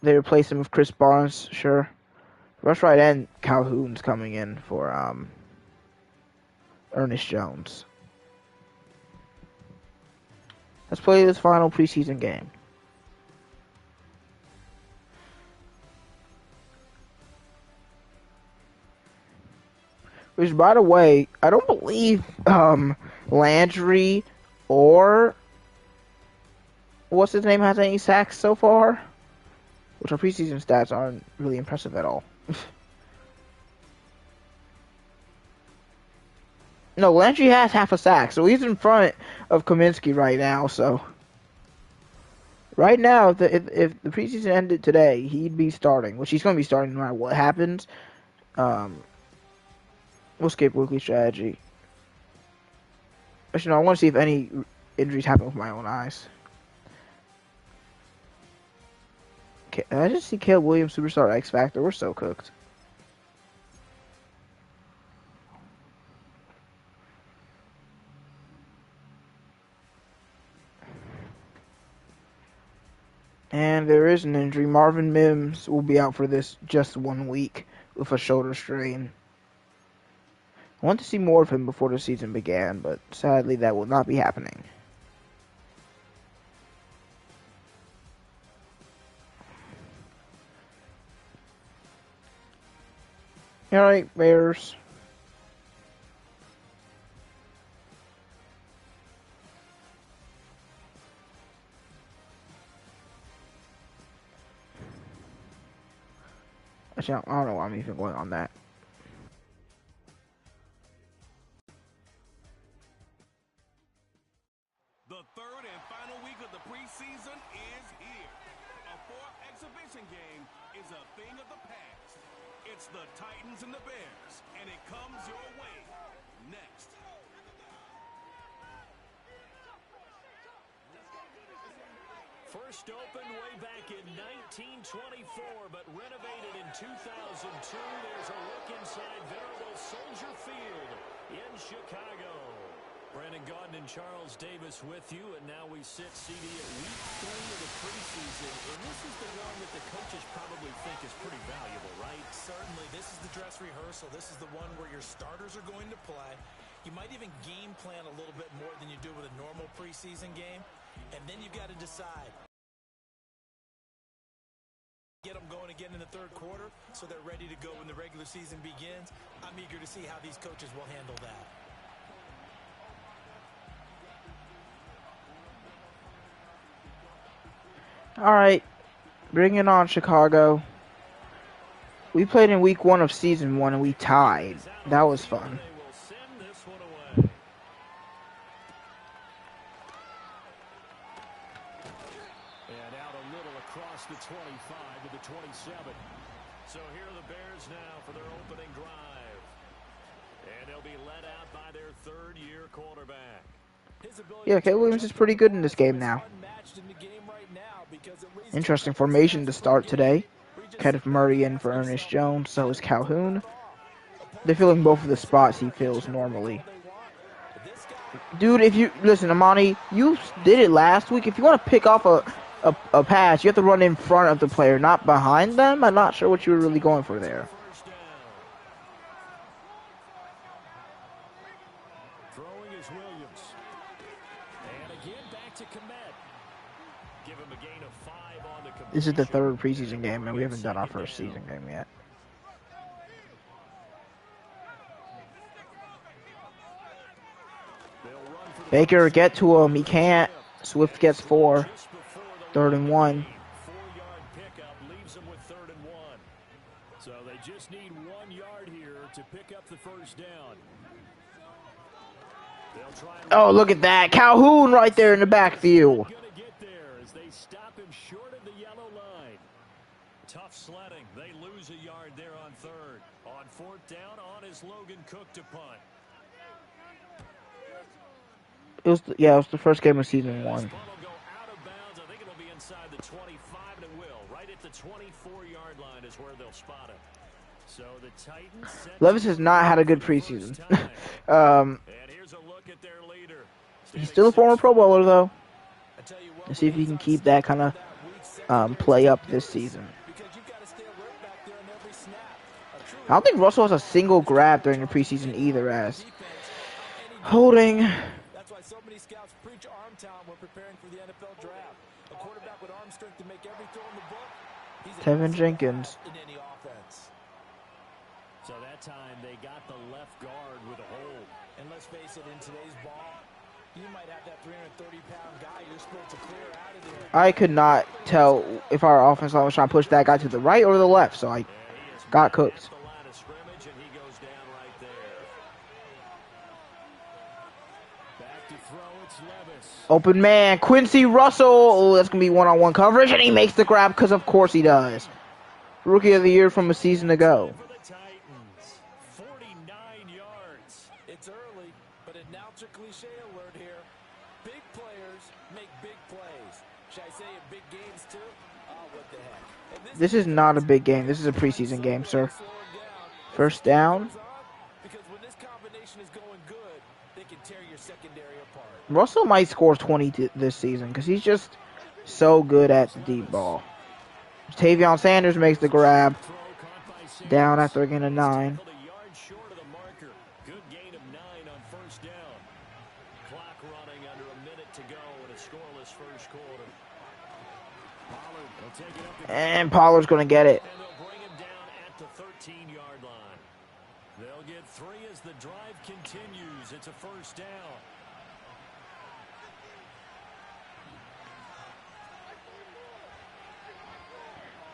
they replace him with Chris Barnes, sure. Rush right and Calhoun's coming in for Ernest Jones. Let's play this final preseason game. Which, by the way, I don't believe Landry or what's his name has any sacks so far. Which our preseason stats aren't really impressive at all. No, Landry has half a sack, so he's in front of Kaminsky right now. So right now, if the preseason ended today, he'd be starting, which he's going to be starting no matter what happens. We'll skip weekly strategy. Actually, no, I want to see if any injuries happen with my own eyes. Okay, I just see Caleb Williams, Superstar X Factor. We're so cooked. And there is an injury. Marvin Mims will be out for this just 1 week with a shoulder strain. I want to see more of him before the season began, but sadly that will not be happening. Alright, Bears. Actually, I don't know why I'm even going on that. The third and final week of the preseason is here. A fourth exhibition game is a thing of the past. It's the Titans and the Bears, and it comes your way next. First opened way back in 1924, but renovated in 2002. There's a look inside Venerable Soldier Field in Chicago. Brandon Gaudin and Charles Davis with you, and now we sit CD at week 3 of the preseason, and this is the one that the coaches probably think is pretty valuable, right? Certainly. This is the dress rehearsal. This is the one where your starters are going to play. You might even game plan a little bit more than you do with a normal preseason game, and then you've got to decide. Get them going again in the third quarter so they're ready to go when the regular season begins. I'm eager to see how these coaches will handle that. Alright, bring it on, Chicago. We played in week 1 of season 1 and we tied. That was fun. The 25 to the 27. So here are the Bears now for their opening drive. And they'll be led out by their third-year quarterback. Yeah, Caleb Williams is pretty good in this game now. Interesting formation to start today. Kenneth Murray in for Ernest Jones, so is Calhoun. They're filling both of the spots he fills normally. Dude, if you... Listen, Amani, you did it last week. If you want to pick off a pass, you have to run in front of the player, not behind them. I'm not sure what you were really going for there. Throwing is Williams. And again back to Komet. Give him a gain of 5 on the completion. This is the third preseason game, and we haven't done our first season game yet. Baker, get to him. He can't. Swift gets 4. 3rd and 1. 4-yard pickup leaves them with 3rd and 1. So they just need 1 yard here to pick up the first down. Oh, look at that. Calhoun right there in the backfield. Gonna get there as they stop him short of the yellow line. Tough sledding. They lose a yard there on 3rd. On 4th down, on is Logan Cook to punt. It was the first game of season 1. Inside the 25, and it will. Right at the 24-yard line is where they'll spot it. So the Titans Levis has not had a good preseason. And here's a look at their leader. He's still a former Pro Bowler, though. Let's see if he can keep that kind of play up this season. because you've got to stay alert back there on every snap. A true I don't think Russell has a single grab during the preseason either as defense on any given holding. That's why so many scouts preach arm talent when preparing for the NFL draft. A quarterback with arm strength to make every throw in the book. He's an Tevin asset to Jenkins. have in any offense. So that time they got the left guard with a hold. And let's face it, in today's ball, you might have that 330-pound guy you're supposed to clear out of there. I could not tell if our offense line was trying to push that guy to the right or the left, so I got cooked. The line of scrimmage, and he goes down right there. Back to throw, it's Levis. Open man, Quincy Russell. Oh, that's going to be one-on-one coverage, and he makes the grab because, of course, he does. Rookie of the year from a season ago. For the Titans, 49 yards. It's early, but announcer cliche alert here. Big players make big plays. Should I say in big games too? Oh, what the heck. And This is not a big game. This is a preseason game, sir. slow him down. First down. Because when this combination is going good, they can tear your secondary apart. Russell might score 20 this season because he's just so good at the deep ball. Tavion Sanders makes the grab. Throw caught by Sanders. Down after a gain of 9. Tackled a yard short of the marker. Good gain of 9 on first down. Clock running under a minute to go in a scoreless first quarter. Pollard will take it up to And Pollard's going to get it. and they'll bring him down at the 13-yard line. They'll get 3 as the drive continues. It's a first down.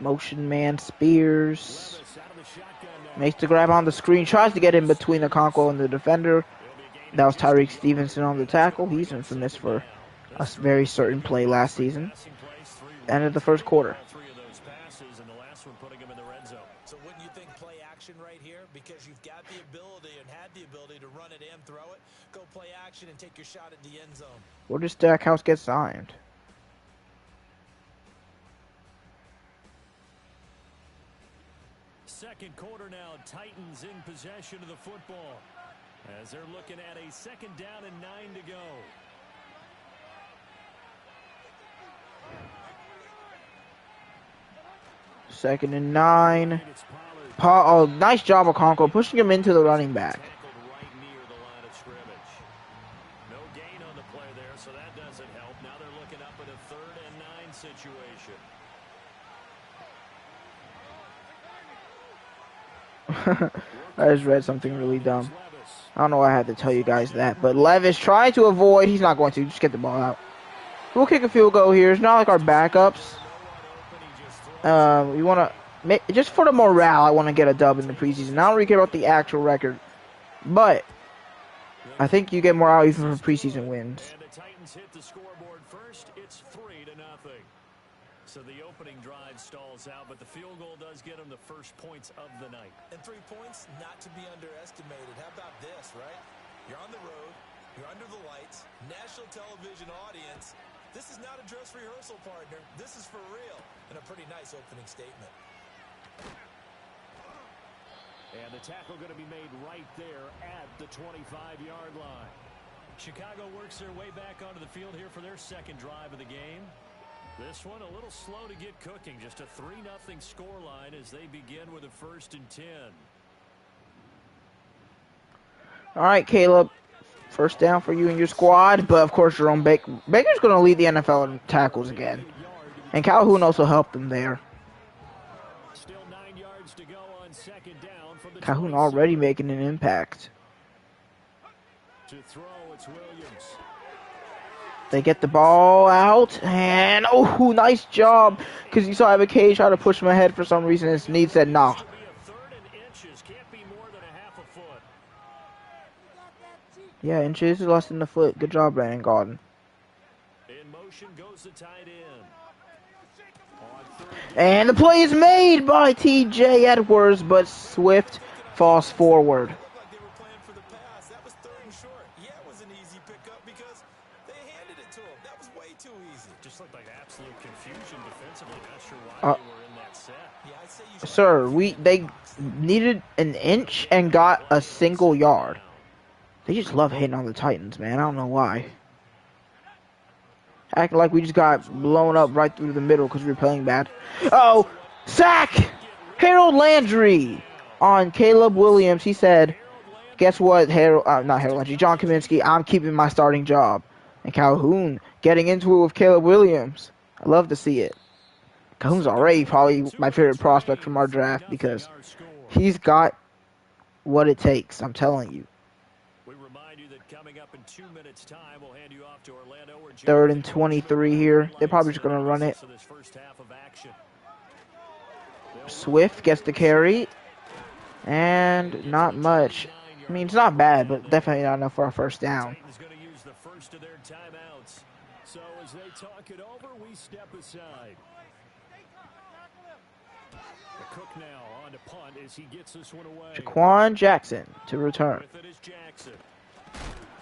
Motion man Spears. Levis out of the shotgun now. Makes the grab on the screen. Tries to get in between the Conco and the defender. That was Tyreek Stevenson on the tackle. He's infamous for a very certain play last season. Passing plays, 3 End of the first quarter. all 3 of those passes, and the last one putting him in the red zone. So wouldn't you think play action right here? Because you've got the ability and had the ability to run it and throw it. Go play action and take your shot at the end zone. Where does Stackhouse get signed? Second quarter now, Titans in possession of the football as they're looking at a second down and 9 to go. Second and 9. It's Pollard. Oh, nice job of Conco pushing him into the running back. Tackled right near the line of scrimmage. No gain on the play there, so that doesn't help. Now they're looking up at a 3rd and 9 situation. I just read something really dumb. I don't know why I had to tell you guys that, but Levis trying to avoid. He's not going to. Just get the ball out. We'll kick a field goal here. It's not like our backups. We want to, just for the morale, I want to get a dub in the preseason. I don't really care about the actual record, but I think you get morale even for preseason wins. And the Titans hit the scoreboard first. It's 3-0. So the opening drive stalls out, but the field goal does get them the first points of the night. And 3 points, not to be underestimated. How about this, right? You're on the road. You're under the lights. National television audience. This is not a dress rehearsal, partner. This is for real. And a pretty nice opening statement. And the tackle going to be made right there at the 25-yard line. Chicago works their way back onto the field here for their second drive of the game. This one a little slow to get cooking. Just a 3-0 scoreline as they begin with a 1st and 10. All right, Caleb. First down for you and your squad, but of course Jerome Baker's going to lead the NFL in tackles again. And Calhoun also helped them there. Still 9 yards to go on second down from the Calhoun 26. already making an impact. To throw, it's Williams. They get the ball out, and oh, nice job. Because you saw Evan Cage try to push him ahead for some reason, and Snead said, nah. Should be a 3rd and inches. Can't be more than a half a foot. Yeah, inches is less than a foot. Good job, Brandon Gaudin. In motion goes the tight end. On 3rd And the play is made by T.J. Edwards, but Swift falls forward. Looked like they were playing for the pass. That was 3rd and short. Yeah, it was an easy pickup because they handed it to him. That was way too easy. just looked like absolute confusion defensively. Not sure why they were in that set. Yeah, I'd say you Sir, they needed an inch and got a single yard. They just love hitting on the Titans, man. I don't know why. Acting like we just got blown up right through the middle because we were playing bad. Oh, sack! Harold Landry on Caleb Williams. He said, guess what, not Harold Landry, John Kaminsky, I'm keeping my starting job. And Calhoun getting into it with Caleb Williams. I love to see it. Calhoun's already probably my favorite prospect from our draft because he's got what it takes, I'm telling you. We remind you that coming up in 2 minutes' time, we'll hand you off to Orlando or 3rd and 23 here. They're probably just going to run it. Swift gets the carry. And not much. I mean, it's not bad, but definitely not enough for our first down. So as they talk it over, we step aside. The Cook now on to punt as he gets this one away. Jaquan Jackson to return.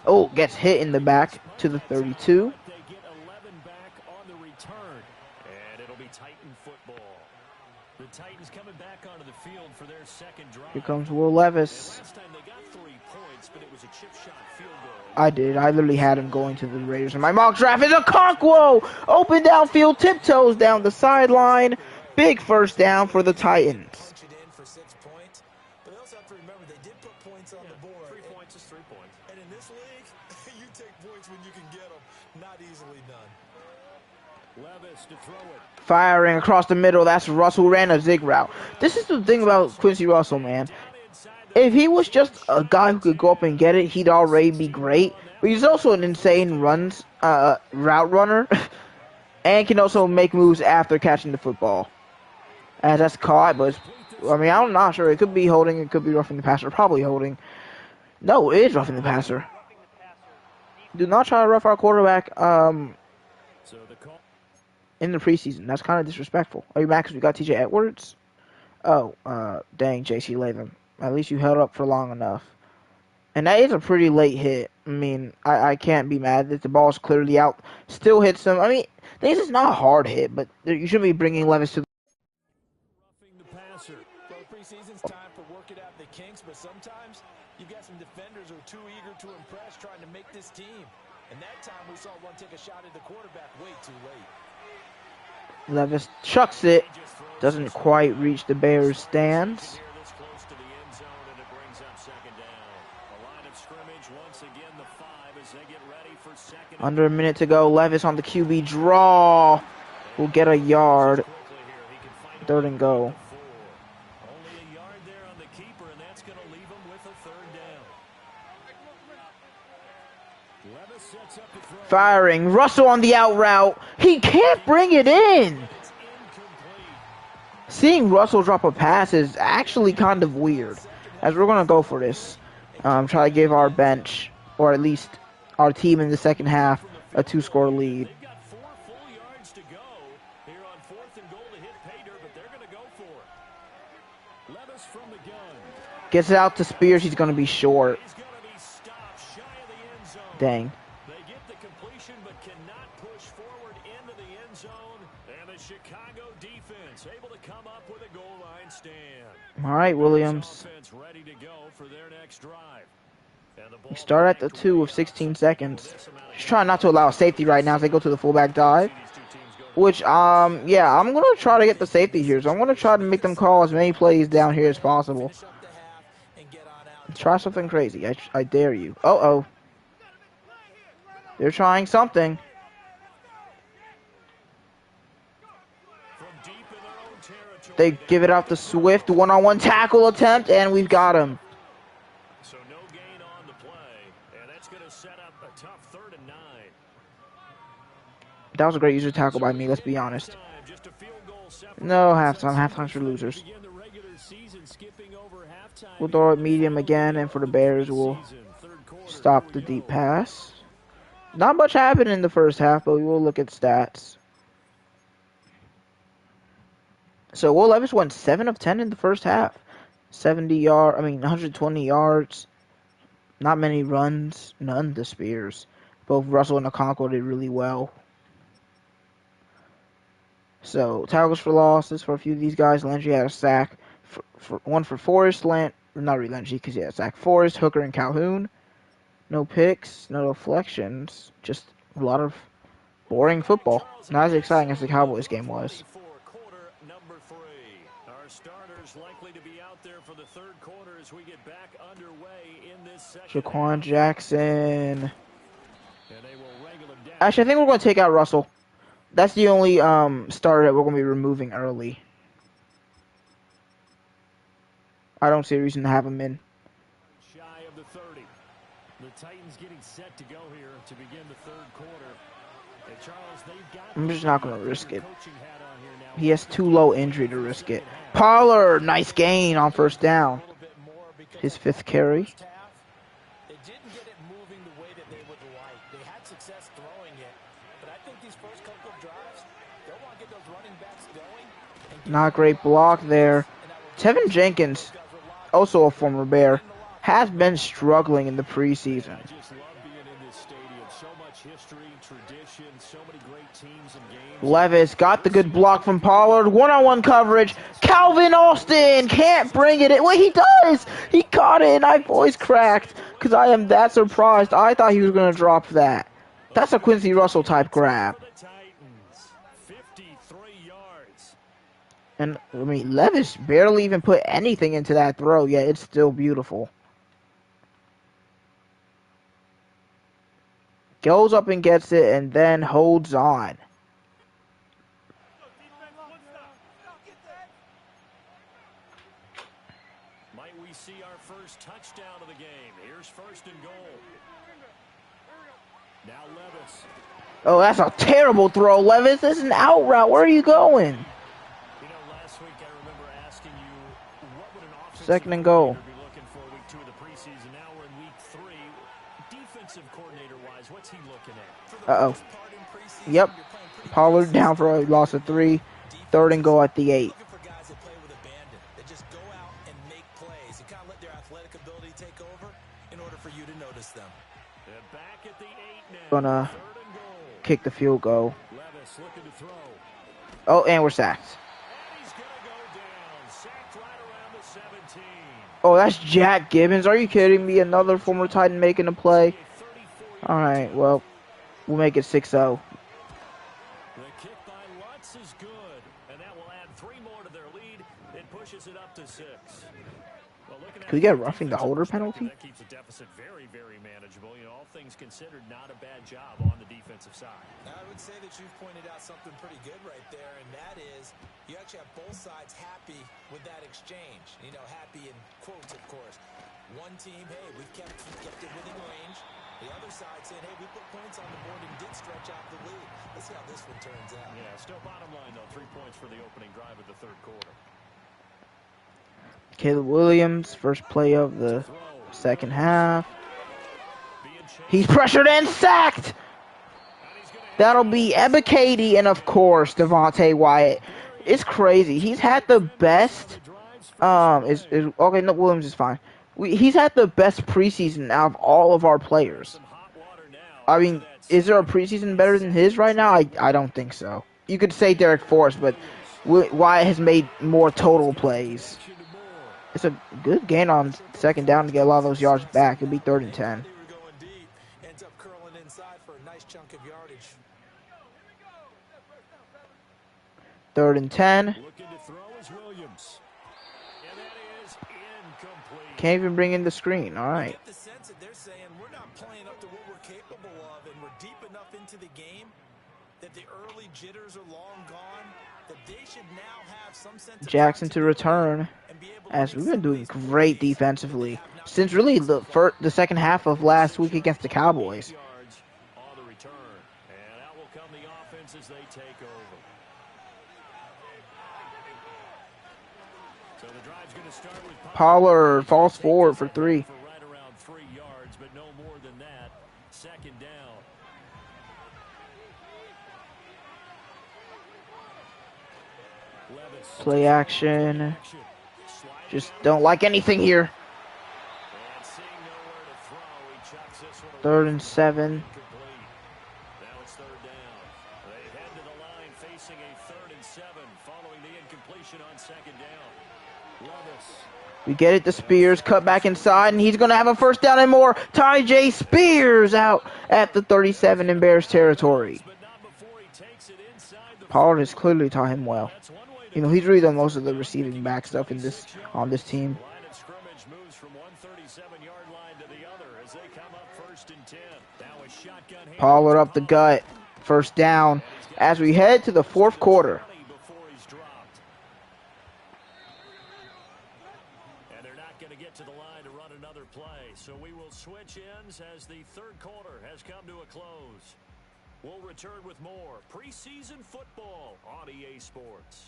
Oh, gets hit in the back to the 32. They get 11 back on the return. And it'll be Titan football. The Titans coming back onto the field for their second drive. Here comes Will Levis. Last time they got 3 points, but it was a chip shot field goal. I did. I literally had him going to the Raiders. And my mock draft is a Conquo! Open downfield, tiptoes down the sideline. Big first down for the Titans. For 6 points, but also have to remember they did put points on the board. 3 points is 3 points. And in this league, you take points when you can get them. Not easily done. Levis to throw it. Firing across the middle. That's Russell ran a zig route. This is the thing about Quincy Russell, man. If he was just a guy who could go up and get it, he'd already be great. But he's also an insane route runner. And can also make moves after catching the football. As that's caught, but I mean, I'm not sure. It could be holding, it could be roughing the passer. Probably holding. No, it is roughing the passer. Do not try to rough our quarterback in the preseason. That's kind of disrespectful. Are you mad because we got TJ Edwards? Oh, dang, JC Latham. At least you held up for long enough. And that is a pretty late hit. I mean, I can't be mad that the ball's clearly out. Still hits him. I mean, this is not a hard hit, but you shouldn't be bringing Levis to Well, preseason's time for working out the kinks, but sometimes you've got some defenders who are too eager to impress, trying to make this team. And that time we saw one take a shot at the quarterback way too late. Levis chucks it. Doesn't quite reach the Bears' stands. Under a minute to go. Levis on the QB draw. Will get a yard. 3rd and go. Firing. Russell on the out route. He can't bring it in. Seeing Russell drop a pass is actually kind of weird. As we're going to go for this. Try to give our bench, or at least our team in the second half, a 2-score lead. Gets it out to Spears. He's going to be short. Dang. They get the completion but cannot push forward into the end zone. And the Chicago defense able to come up with a goal line stand. All right, Williams. Ready to go for their next drive. We start at the 2 with 16 seconds. Just trying not to allow safety right now as they go to the fullback dive. Which, yeah, I'm going to try to get the safety here. So I'm going to try to make them call as many plays down here as possible. Try something crazy. I dare you. Uh-oh. They're trying something. They give it out to Swift. One-on-one tackle attempt, and we've got him. So no gain on the play, and that's going to set up a tough 3rd and 9. That was a great user tackle by me, let's be honest. No halftime. Halftime's for losers. We'll throw it medium again, and for the Bears, we'll stop the deep pass. Not much happened in the first half, but we will look at stats. So Will Levis went 7 of 10 in the first half. 120 yards. Not many runs. None to Spears. Both Russell and Okonkwo did really well. So tackles for losses for a few of these guys. Landry had a sack. One for Forrest. Not really Landry because he had a sack. Forrest, Hooker, and Calhoun. No picks, no deflections, just a lot of boring football. Not as exciting as the Cowboys game was. Quarter number 3. Our starters likely to be out there for the third quarter as we get back underway in this second Jaquan half. Jackson. And they will wrangle him down. Actually, I think we're going to take out Russell. That's the only starter that we're going to be removing early. I don't see a reason to have him in. Shy of the 30. The Titans getting set to go here to begin the third quarter. And Charles, they've got I'm just not going to risk it. coaching hat on here now. He has too low injury to risk it. Pollard, nice gain on first down. His 5th carry. They didn't get it moving the way that they would like. They had success throwing it, but I think these first couple of drives, they'll want to get those running backs going. Not great block there. Tevin Jenkins, also a former Bear, has been struggling in the preseason. I just love being in this stadium. So much history, tradition, so many great teams and games. Levis got the good block from Pollard. One-on-one coverage. Calvin Austin can't bring it in. Wait, he does! He caught it, and my voice cracked because I am that surprised. I thought he was going to drop that. That's a Quincy Russell type grab. For the Titans, 53 yards. And, I mean, Levis barely even put anything into that throw, yet it's still beautiful. Goes up and gets it, and then holds on. Might we see our first touchdown of the game? Here's first and goal. Now Levis. Oh, that's a terrible throw, Levis. This is an out route. Where are you going? You know, last week I remember asking you what would an offensive Second and goal. coordinator be looking for week 2 of the preseason. Now we're in week 3. Defensive coordinator-wise, what's he looking at? Uh-oh. Yep. Pollard down for a loss of 3. Third and goal at the 8. Looking for guys that play with abandon, that just go out and make plays and kind of let their athletic ability take over in order for you to notice them. They're back at the 8 now. Gonna Third and goal. kick the field goal. Levis looking to throw. Oh, and we're sacked. And he's going to go down. Sacked right around the 17. Oh, that's Jack Gibbons. Are you kidding me? Another former Titan making a play. 34 All right, well, we'll make it 6-0. The kick by Lutz is good, and that will add 3 more to their lead. It pushes it up to 6. Well, looking at Could we get a roughing the holder penalty? that keeps the deficit very, very manageable. You know, all things considered, not a bad job on the defensive side. Now, I would say that you've pointed out something pretty good right there, and that is you actually have both sides happy with that exchange. You know, happy in quotes, of course. One team, hey, we've kept it within range. The other side saying, hey, we put points on the board and did stretch out the lead. Let's see how this one turns out. Yeah, still bottom line, though, 3 points for the opening drive of the third quarter. Caleb Williams, first play of the second half. He's pressured and sacked. That'll be Ebiketie and, of course, Devontae Wyatt. It's crazy. He's had the best. Okay, no, Williams is fine. He's had the best preseason out of all of our players. I mean, is there a preseason better than his right now? I don't think so. You could say Derek Forrest, but Wyatt has made more total plays. It's a good gain on second down to get a lot of those yards back. It'll be 3rd and 10. Ends up curling inside for a nice chunk of yardage. 3rd and 10. Looking to throw is Williams. And that is incomplete. Can't even bring in the screen. All right. Get the sense that they're saying we're not playing up to what we're capable of, and we're deep enough into the game that the early jitters are long gone, that they should now have some sense of Jackson to return, as we've been doing great defensively since really the second half of last week against the Cowboys. Yards on the return. And out will come the offense as they take over. So the drive's going to start with Pollard falls forward for 3. for right around 3 yards, but no more than that. Second down. Levis. Play action. Action. Sliding Just out. don't like anything here. And seeing nowhere to throw, he chucks this one 3rd away. and 7. Incomplete. Now it's 3rd down. They head to the line facing a 3rd and 7 following the incompletion on 2nd down. Levis. We get it to Spears, cut back inside, and he's going to have a first down and more. Ty J. Spears out at the 37 in Bears territory. But not before Pollard has clearly taught him well. You know, he's really done most of the receiving back stuff in this on this team. Line of scrimmage moves from one 37-yard line to the other as they come up 1st and 10. Now a shotgun handoff. Pollard up the gut. First down as we head to the fourth quarter. Before he's dropped. And they're not going to get to the line to run another play. So we will switch ends as the third quarter has come to a close. We'll return with more preseason football on EA Sports.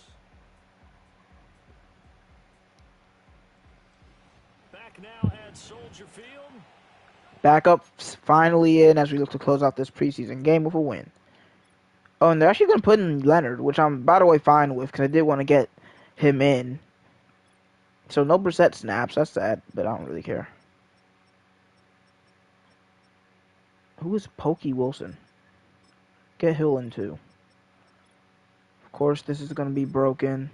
Back now at Soldier Field. Backups finally in as we look to close out this preseason game with a win. Oh, and they're actually going to put in Leonard, which I'm, by the way, fine with because I did want to get him in. So no Brissett snaps. That's sad, but I don't really care. Who is Pokey Wilson? Get Hill in too. Of course, this is going to be broken.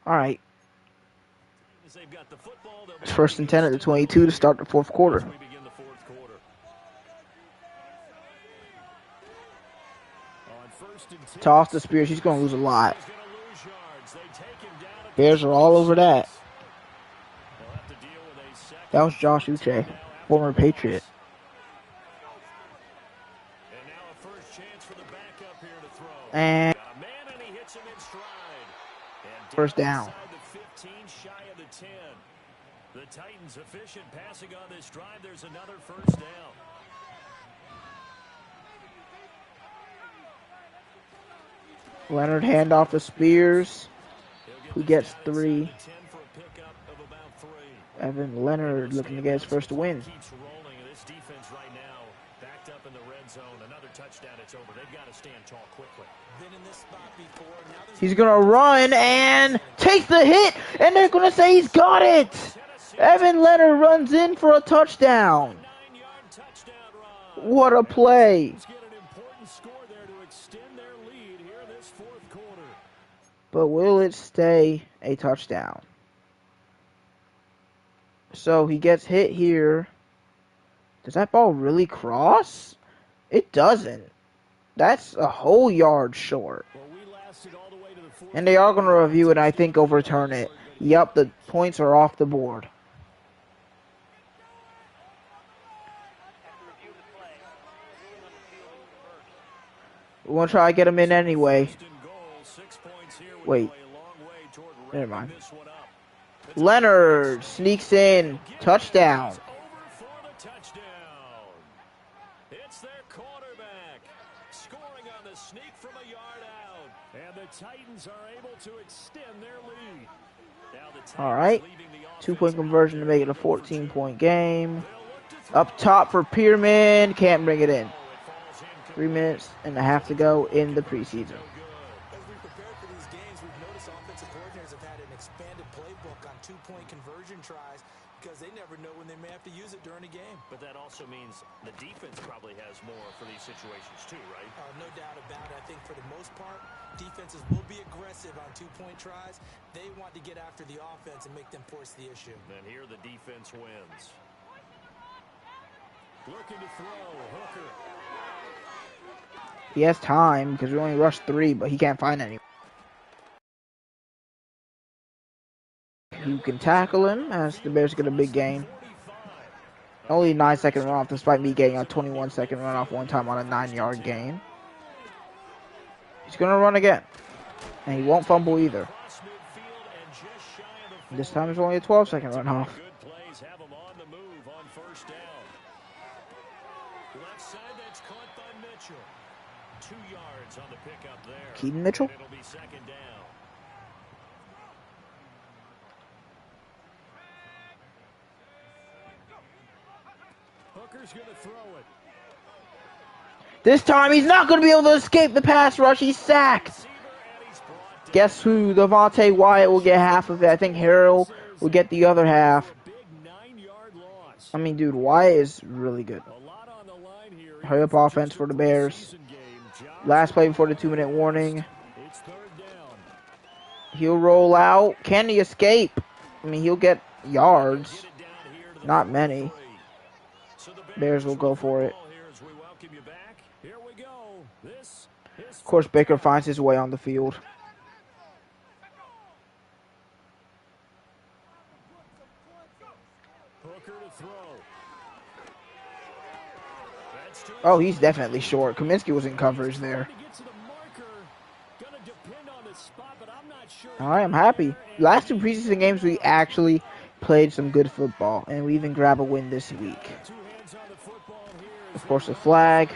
All right. It's 1st and 10 at the 22 to start the fourth quarter. Toss to Spears. He's going to lose a lot. Bears are all over that. That was Josh Uche, former Patriot. And first down. The Titans efficient passing on this drive. There's another first down. Leonard handoff to Spears, who gets 3. Evan Leonard looking to get his first win. Keeps rolling. This defense right now backed up in the red zone. Another touchdown. It's over. They've got to stand tall quickly. Been in this spot before. Now He's going to run and take the hit, and they're going to say he's got it. Evan Leonard runs in for a touchdown. 9-yard touchdown run. What a play. Let's get an important score there to extend their lead here this fourth quarter. But will it stay a touchdown? So he gets hit here. Does that ball really cross? It doesn't. That's a whole yard short. Well, we lasted all the way to the fourth. And they are going to review it and I think overturn it. Yep, the points are off the board. We want to try to get him in anyway. Wait. Never mind. Leonard sneaks in. Touchdown. It's their quarterback scoring on the sneak from a yard out. And the Titans are able to extend their lead. Now the Titans All right. leaving the 2-point conversion to make it a 14-point game. Up top for Pierman. Can't bring it in. 3 minutes and a half to go in the preseason. As we prepare for these games, we've noticed offensive coordinators have had an expanded playbook on 2-point conversion tries because they never know when they may have to use it during a game. But that also means the defense probably has more for these situations too, right? No doubt about it. I think for the most part, defenses will be aggressive on 2-point tries. They want to get after the offense and make them force the issue. And here the defense wins. Looking to throw, Hooker. He has time because we only rushed 3, but he can't find any. You can tackle him as the Bears get a big gain. Only 9-second runoff despite me getting a 21-second runoff one time on a 9-yard gain. He's going to run again. And he won't fumble either. This time it's only a 12-second runoff. Good plays have him on the move on first down. Left side, that's caught by Mitchell. 2 yards on the pickup there. Keaton Mitchell? And it'll be second down. Hooker's going to throw it. This time he's not going to be able to escape the pass rush. He's sacked. Guess who? Devontae Wyatt will get half of it. I think Harrell will get the other half. Big 9-yard loss. I mean, dude, Wyatt is really good. A lot on the line here Hurry up offense for the Bears. Last play before the 2-minute warning. He'll roll out. Can he escape? I mean, he'll get yards. Not many. Bears will go for it. Of course, Baker finds his way on the field. Oh, he's definitely short. Kaminsky was in coverage there. All right, I'm happy. Last 2 preseason games, we actually played some good football, and we even grab a win this week. Of course, the flag.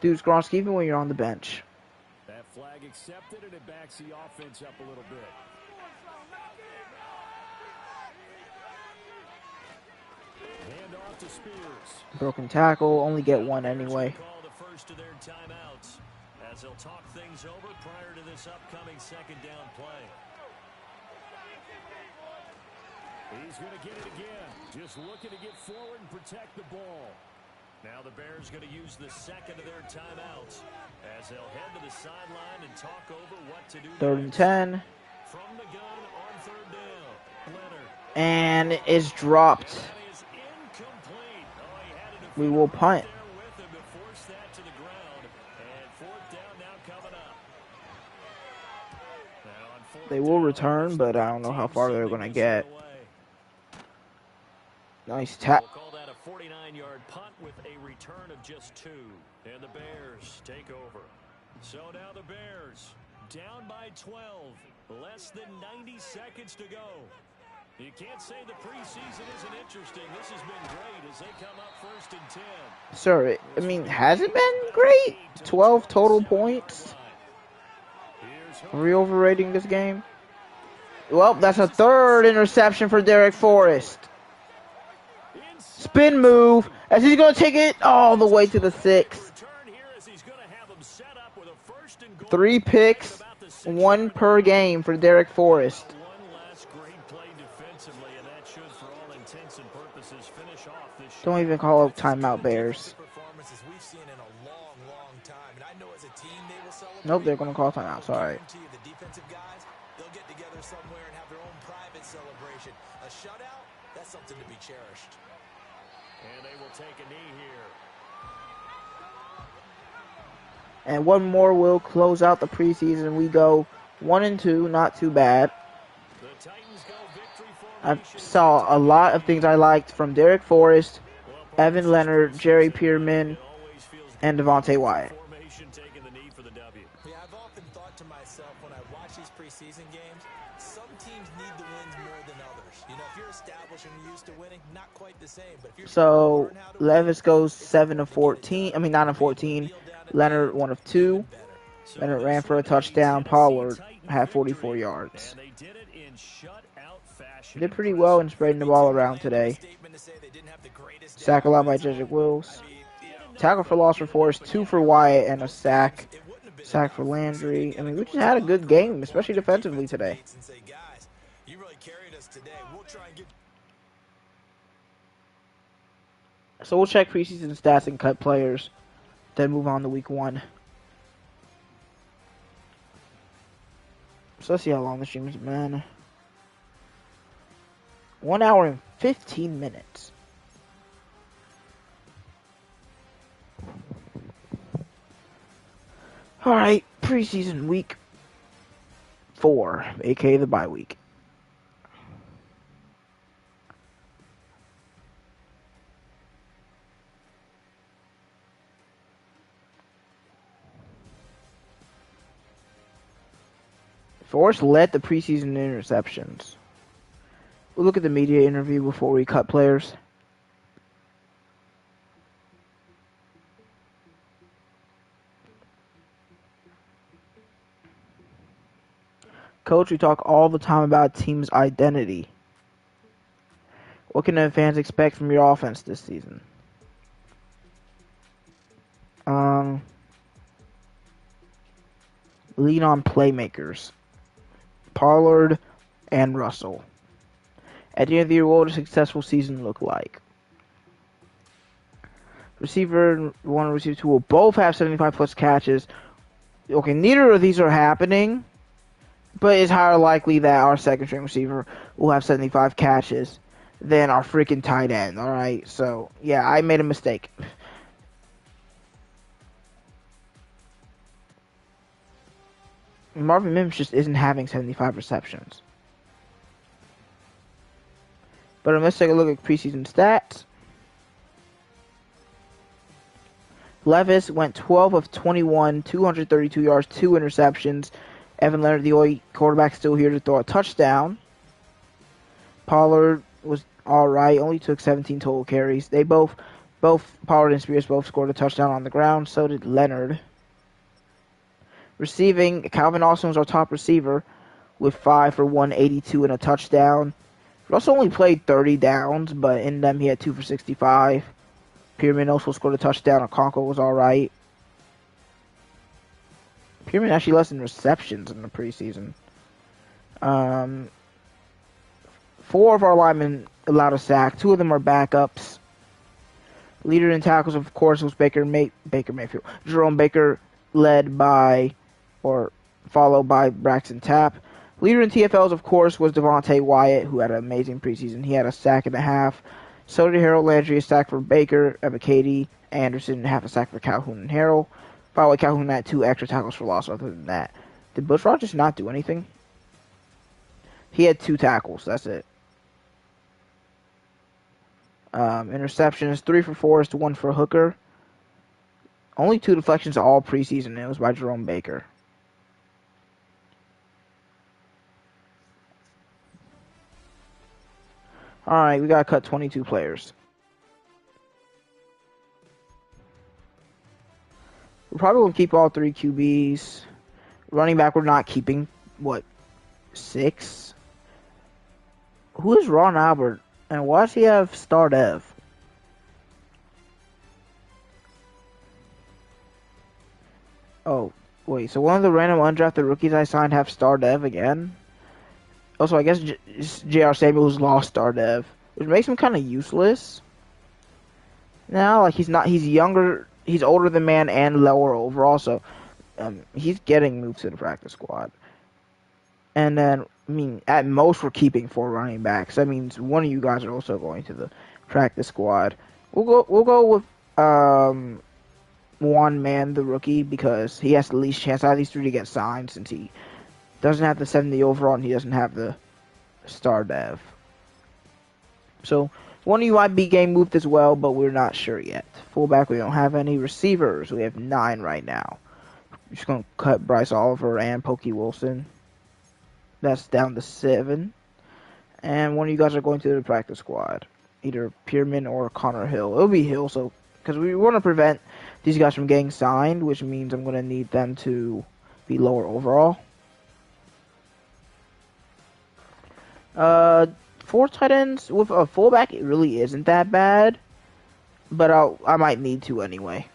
Dude, Skronski, even when you're on the bench. That flag accepted, and it backs the offense up a little bit. Hand off to Spears. Broken tackle, only get 1 anyway. Call the first of their timeouts as they'll talk things over prior to this upcoming second down play. He's going to get it again. Just looking to get forward and protect the ball. Now the Bears going to use the second of their timeouts as they'll head to the sideline and talk over what to do. 3rd and 10. From the gun on 3rd down. Leonard. And it's dropped. That is incomplete. Oh, he had a We will punt. there with him to force that to the ground. And 4th down now coming up. Now on 4th They will down, return, but I don't know how far they're going to get. Nice tap. We'll call that a 49-yard punt with a return of just 2. And the Bears take over. So now the Bears down by 12. Less than 90 seconds to go. You can't say the preseason isn't interesting. This has been great as they come up 1st and 10. Sir, I mean, has it been great? 12 total points? Are we overrating this game? Well, that's a 3rd interception for Derek Forrest. Spin move as he's going to take it all the way to the 6. 3 picks, 1 per game for Derek Forrest. Don't even call up timeout, Bears. Nope, they're going to call timeout. Sorry. They'll get together somewhere and have their own private celebration. A shutout, that's something to be cherished. And they will take a knee here. And 1 more will close out the preseason. We go 1-2, not too bad. The Titans go victory I formation. saw a lot of things I liked from Derek Forrest, Evan Leonard, Jerry Pearman, and Devontae Wyatt. Formation taking the knee for the W. Yeah, I've often thought to myself when I watch these preseason games, some teams need the wins more than others. You know, if you're established and you're used to winning, not quite the same. But if you're So Levis goes 7 of 14. I mean 9 of 14. Leonard 1 of 2. Leonard ran for a touchdown. Pollard had 44 yards. And they did it in shutout fashion. Did pretty well in spreading the ball around today. Sack allowed by Jedrick Wills. Tackle for loss for Forrest, 2 for Wyatt, and a sack. Sack for Landry. I mean, we just had a good game, especially defensively today. You really carried us today. We'll try and get. So we'll check preseason stats and cut players, then move on to week 1. So let's see how long the stream has been. 1 hour and 15 minutes. Alright, preseason week 4, aka the bye week. Forrest led the preseason interceptions. We'll look at the media interview before we cut players. Coach, we talk all the time about team's identity. What can the fans expect from your offense this season? Lean on playmakers. Pollard and Russell. At the end of the year, what would a successful season look like? Receiver 1 and receiver 2 will both have 75 plus catches. Okay, neither of these are happening, but it's higher likely that our second string receiver will have 75 catches than our freaking tight end, alright? So, yeah, I made a mistake. Marvin Mims just isn't having 75 receptions. But let's take a look at preseason stats. Levis went 12 of 21, 232 yards, 2 interceptions. Evan Leonard, the only quarterback still here to throw a touchdown. Pollard was alright, only took 17 total carries. They both Pollard and Spears both scored a touchdown on the ground. So did Leonard. Receiving, Calvin Austin was our top receiver with 5 for 182 and a touchdown. Russell only played 30 downs, but in them he had 2 for 65. Pierman also scored a touchdown. Okonkwo was alright. Pierman actually less in receptions in the preseason. 4 of our linemen allowed a sack. 2 of them are backups. Leader in tackles, of course, was Baker Mayfield. Jerome Baker, led by or followed by Braxton Tapp. Leader in TFLs, of course, was Devontae Wyatt, who had an amazing preseason. He had a sack and a half. So did Harold Landry, a sack for Baker, Ebiketie, Anderson, half a sack for Calhoun and Harrell. By the way, Calhoun had 2 extra tackles for loss other than that. Did Bush Rogers not do anything? He had 2 tackles, that's it. Interceptions, 3 for Forrest, 1 for Hooker. Only 2 deflections all preseason, and it was by Jerome Baker. Alright, we gotta cut 22 players. We're probably gonna keep all 3 QBs. Running back, we're not keeping, 6? Who is Ron Albert? And why does he have Star Dev? Oh, wait, so one of the random undrafted rookies I signed have Star Dev again? Also, I guess J.R. Samuels lost Star Dev, which makes him kind of useless. Now, he's younger, he's older than man and lower overall, so he's getting moved to the practice squad. And then, at most we're keeping 4 running backs. That means one of you guys are also going to the practice squad. We'll go with Juan Man, the rookie, because he has the least chance out of these 3 to get signed, since he doesn't have the 70 overall and he doesn't have the Star Dev. So one of you might be game moved as well, but we're not sure yet. Fullback, we don't have any. Receivers, we have 9 right now. We're just going to cut Bryce Oliver and Pokey Wilson. That's down to 7. And one of you guys are going to the practice squad. Either Pierman or Connor Hill. It'll be Hill, so because we want to prevent these guys from getting signed, which means I'm going to need them to be lower overall. 4 tight ends with a fullback, it really isn't that bad, but I might need to anyway.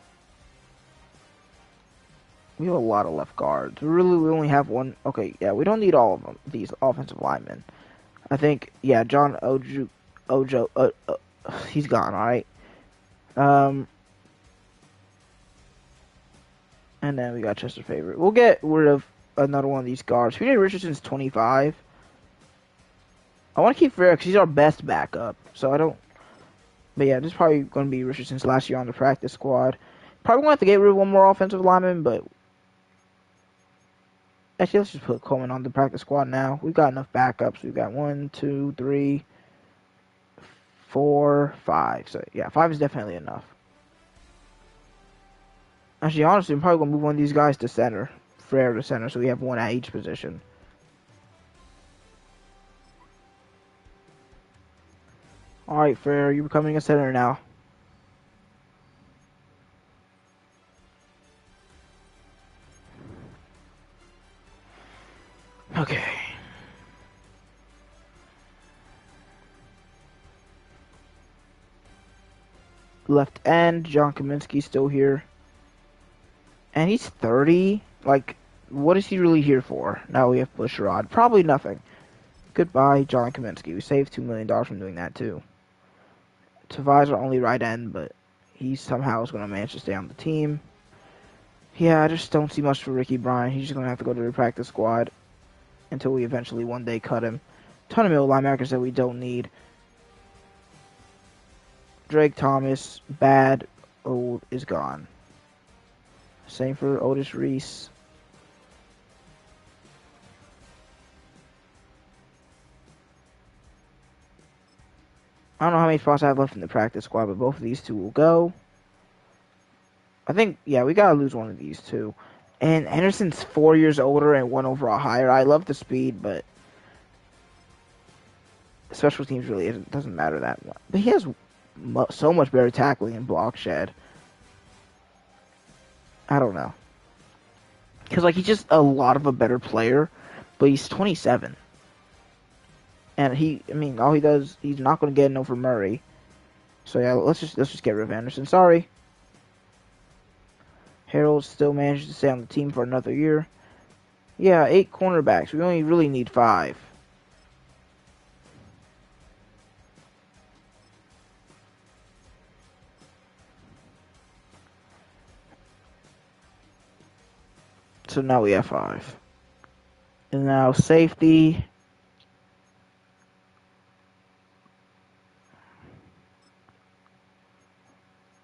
We have a lot of left guards. We only have 1. Okay, yeah, we don't need all of them, these offensive linemen. I think, yeah, John Ojo, he's gone, alright. And then we got Chester Favorite. We'll get rid of another one of these guards. P.J. Richardson's 25. I want to keep Ferrer because he's our best backup. So I don't. But yeah, this is probably going to be Richardson's last year on the practice squad. Probably going to have to get rid of 1 more offensive lineman, but. Actually, let's just put Coleman on the practice squad now. We've got enough backups. We've got 1, 2, 3, 4, 5. So yeah, 5 is definitely enough. Actually, honestly, I'm probably going to move one of these guys to center. Frere to center, so we have 1 at each position. Alright, Frere, you're becoming a center now. Okay. Left end, John Kaminsky's still here. And he's 30. Like, what is he really here for? Now we have Bushrod. Probably nothing. Goodbye, John Kaminsky. We saved $2 million from doing that, too. Tavai's our only right end, but he somehow is going to manage to stay on the team. Yeah, I just don't see much for Ricky Bryant. He's just going to have to go to the practice squad until we eventually one day cut him. Ton of middle linebackers that we don't need. Drake Thomas, bad, old, is gone. Same for Otis Reese. I don't know how many spots I have left in the practice squad, but both of these two will go. I think, yeah, we got to lose one of these two. And Henderson's 4 years older and 1 overall higher. I love the speed, but special teams really doesn't matter that much. But he has so much better tackling and block shed. I don't know. Because, like, he's just a lot of a better player, but he's 27. And all he does, he's not going to get over Murray. So, yeah, let's just get rid of Anderson. Sorry. Harold still managed to stay on the team for another year. Yeah, 8 cornerbacks. We only really need 5. So now we have 5. And now safety.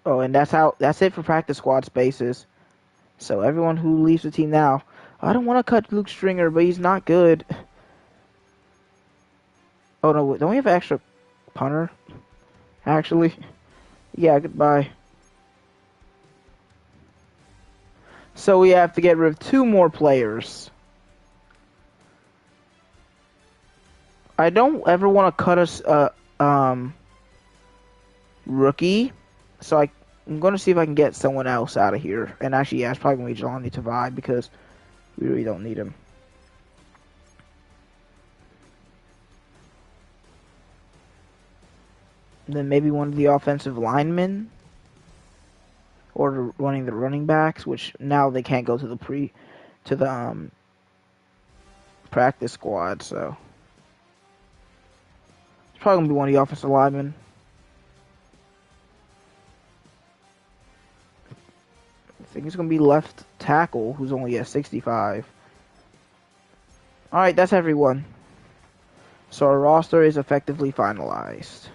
Oh, and that's it for practice squad spaces. So everyone who leaves the team now, I don't want to cut Luke Stringer, but he's not good. Oh no, don't we have an extra punter? Actually, yeah, goodbye. So we have to get rid of 2 more players. I don't ever want to cut us rookie, so I'm going to see if I can get someone else out of here. And actually, yeah, it's probably going to be Jelani Tavai because we really don't need him. And then maybe one of the offensive linemen, or running the running backs, which now they can't go to the practice squad. So it's probably going to be one of the offensive linemen. I think it's going to be left tackle, who's only at 65. Alright, that's everyone. So our roster is effectively finalized.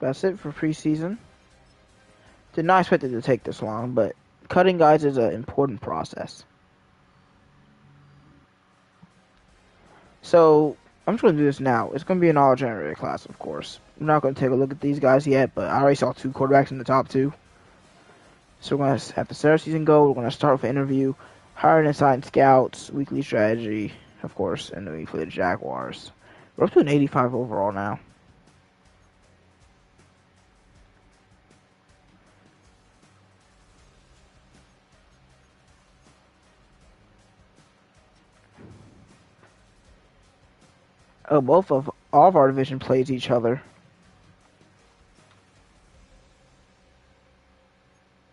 That's it for preseason. Did not expect it to take this long, but cutting guys is an important process. So I'm just going to do this now. It's going to be an all-generated class, of course. I'm not going to take a look at these guys yet, but I already saw 2 quarterbacks in the top 2. So we're going to have the start of season go. We're going to start with an interview, hire and assign scouts, weekly strategy, of course, and then we play the Jaguars. We're up to an 85 overall now. Oh, all of our division plays each other.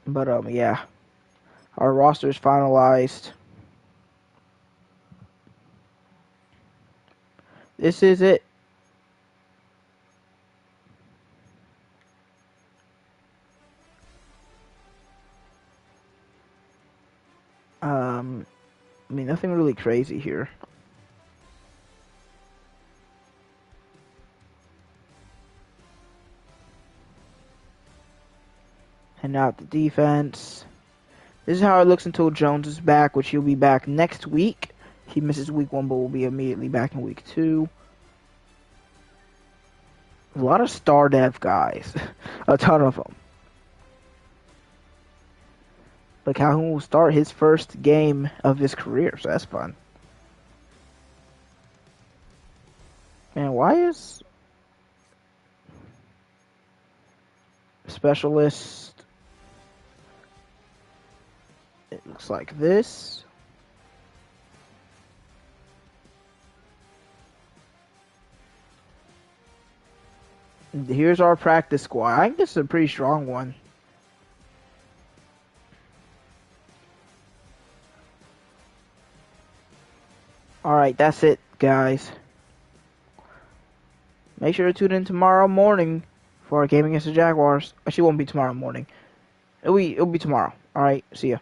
But yeah. Our roster is finalized. This is it. Nothing really crazy here. And now the defense. This is how it looks until Jones is back, which he'll be back next week. He misses week 1, but will be immediately back in week 2. A lot of star dev guys. A ton of them. But Calhoun will start his first game of his career, so that's fun. Man, why is specialist? It looks like this. Here's our practice squad. I think this is a pretty strong one. Alright, that's it, guys. Make sure to tune in tomorrow morning for our game against the Jaguars. Actually, it won't be tomorrow morning. It'll be tomorrow. Alright, see ya.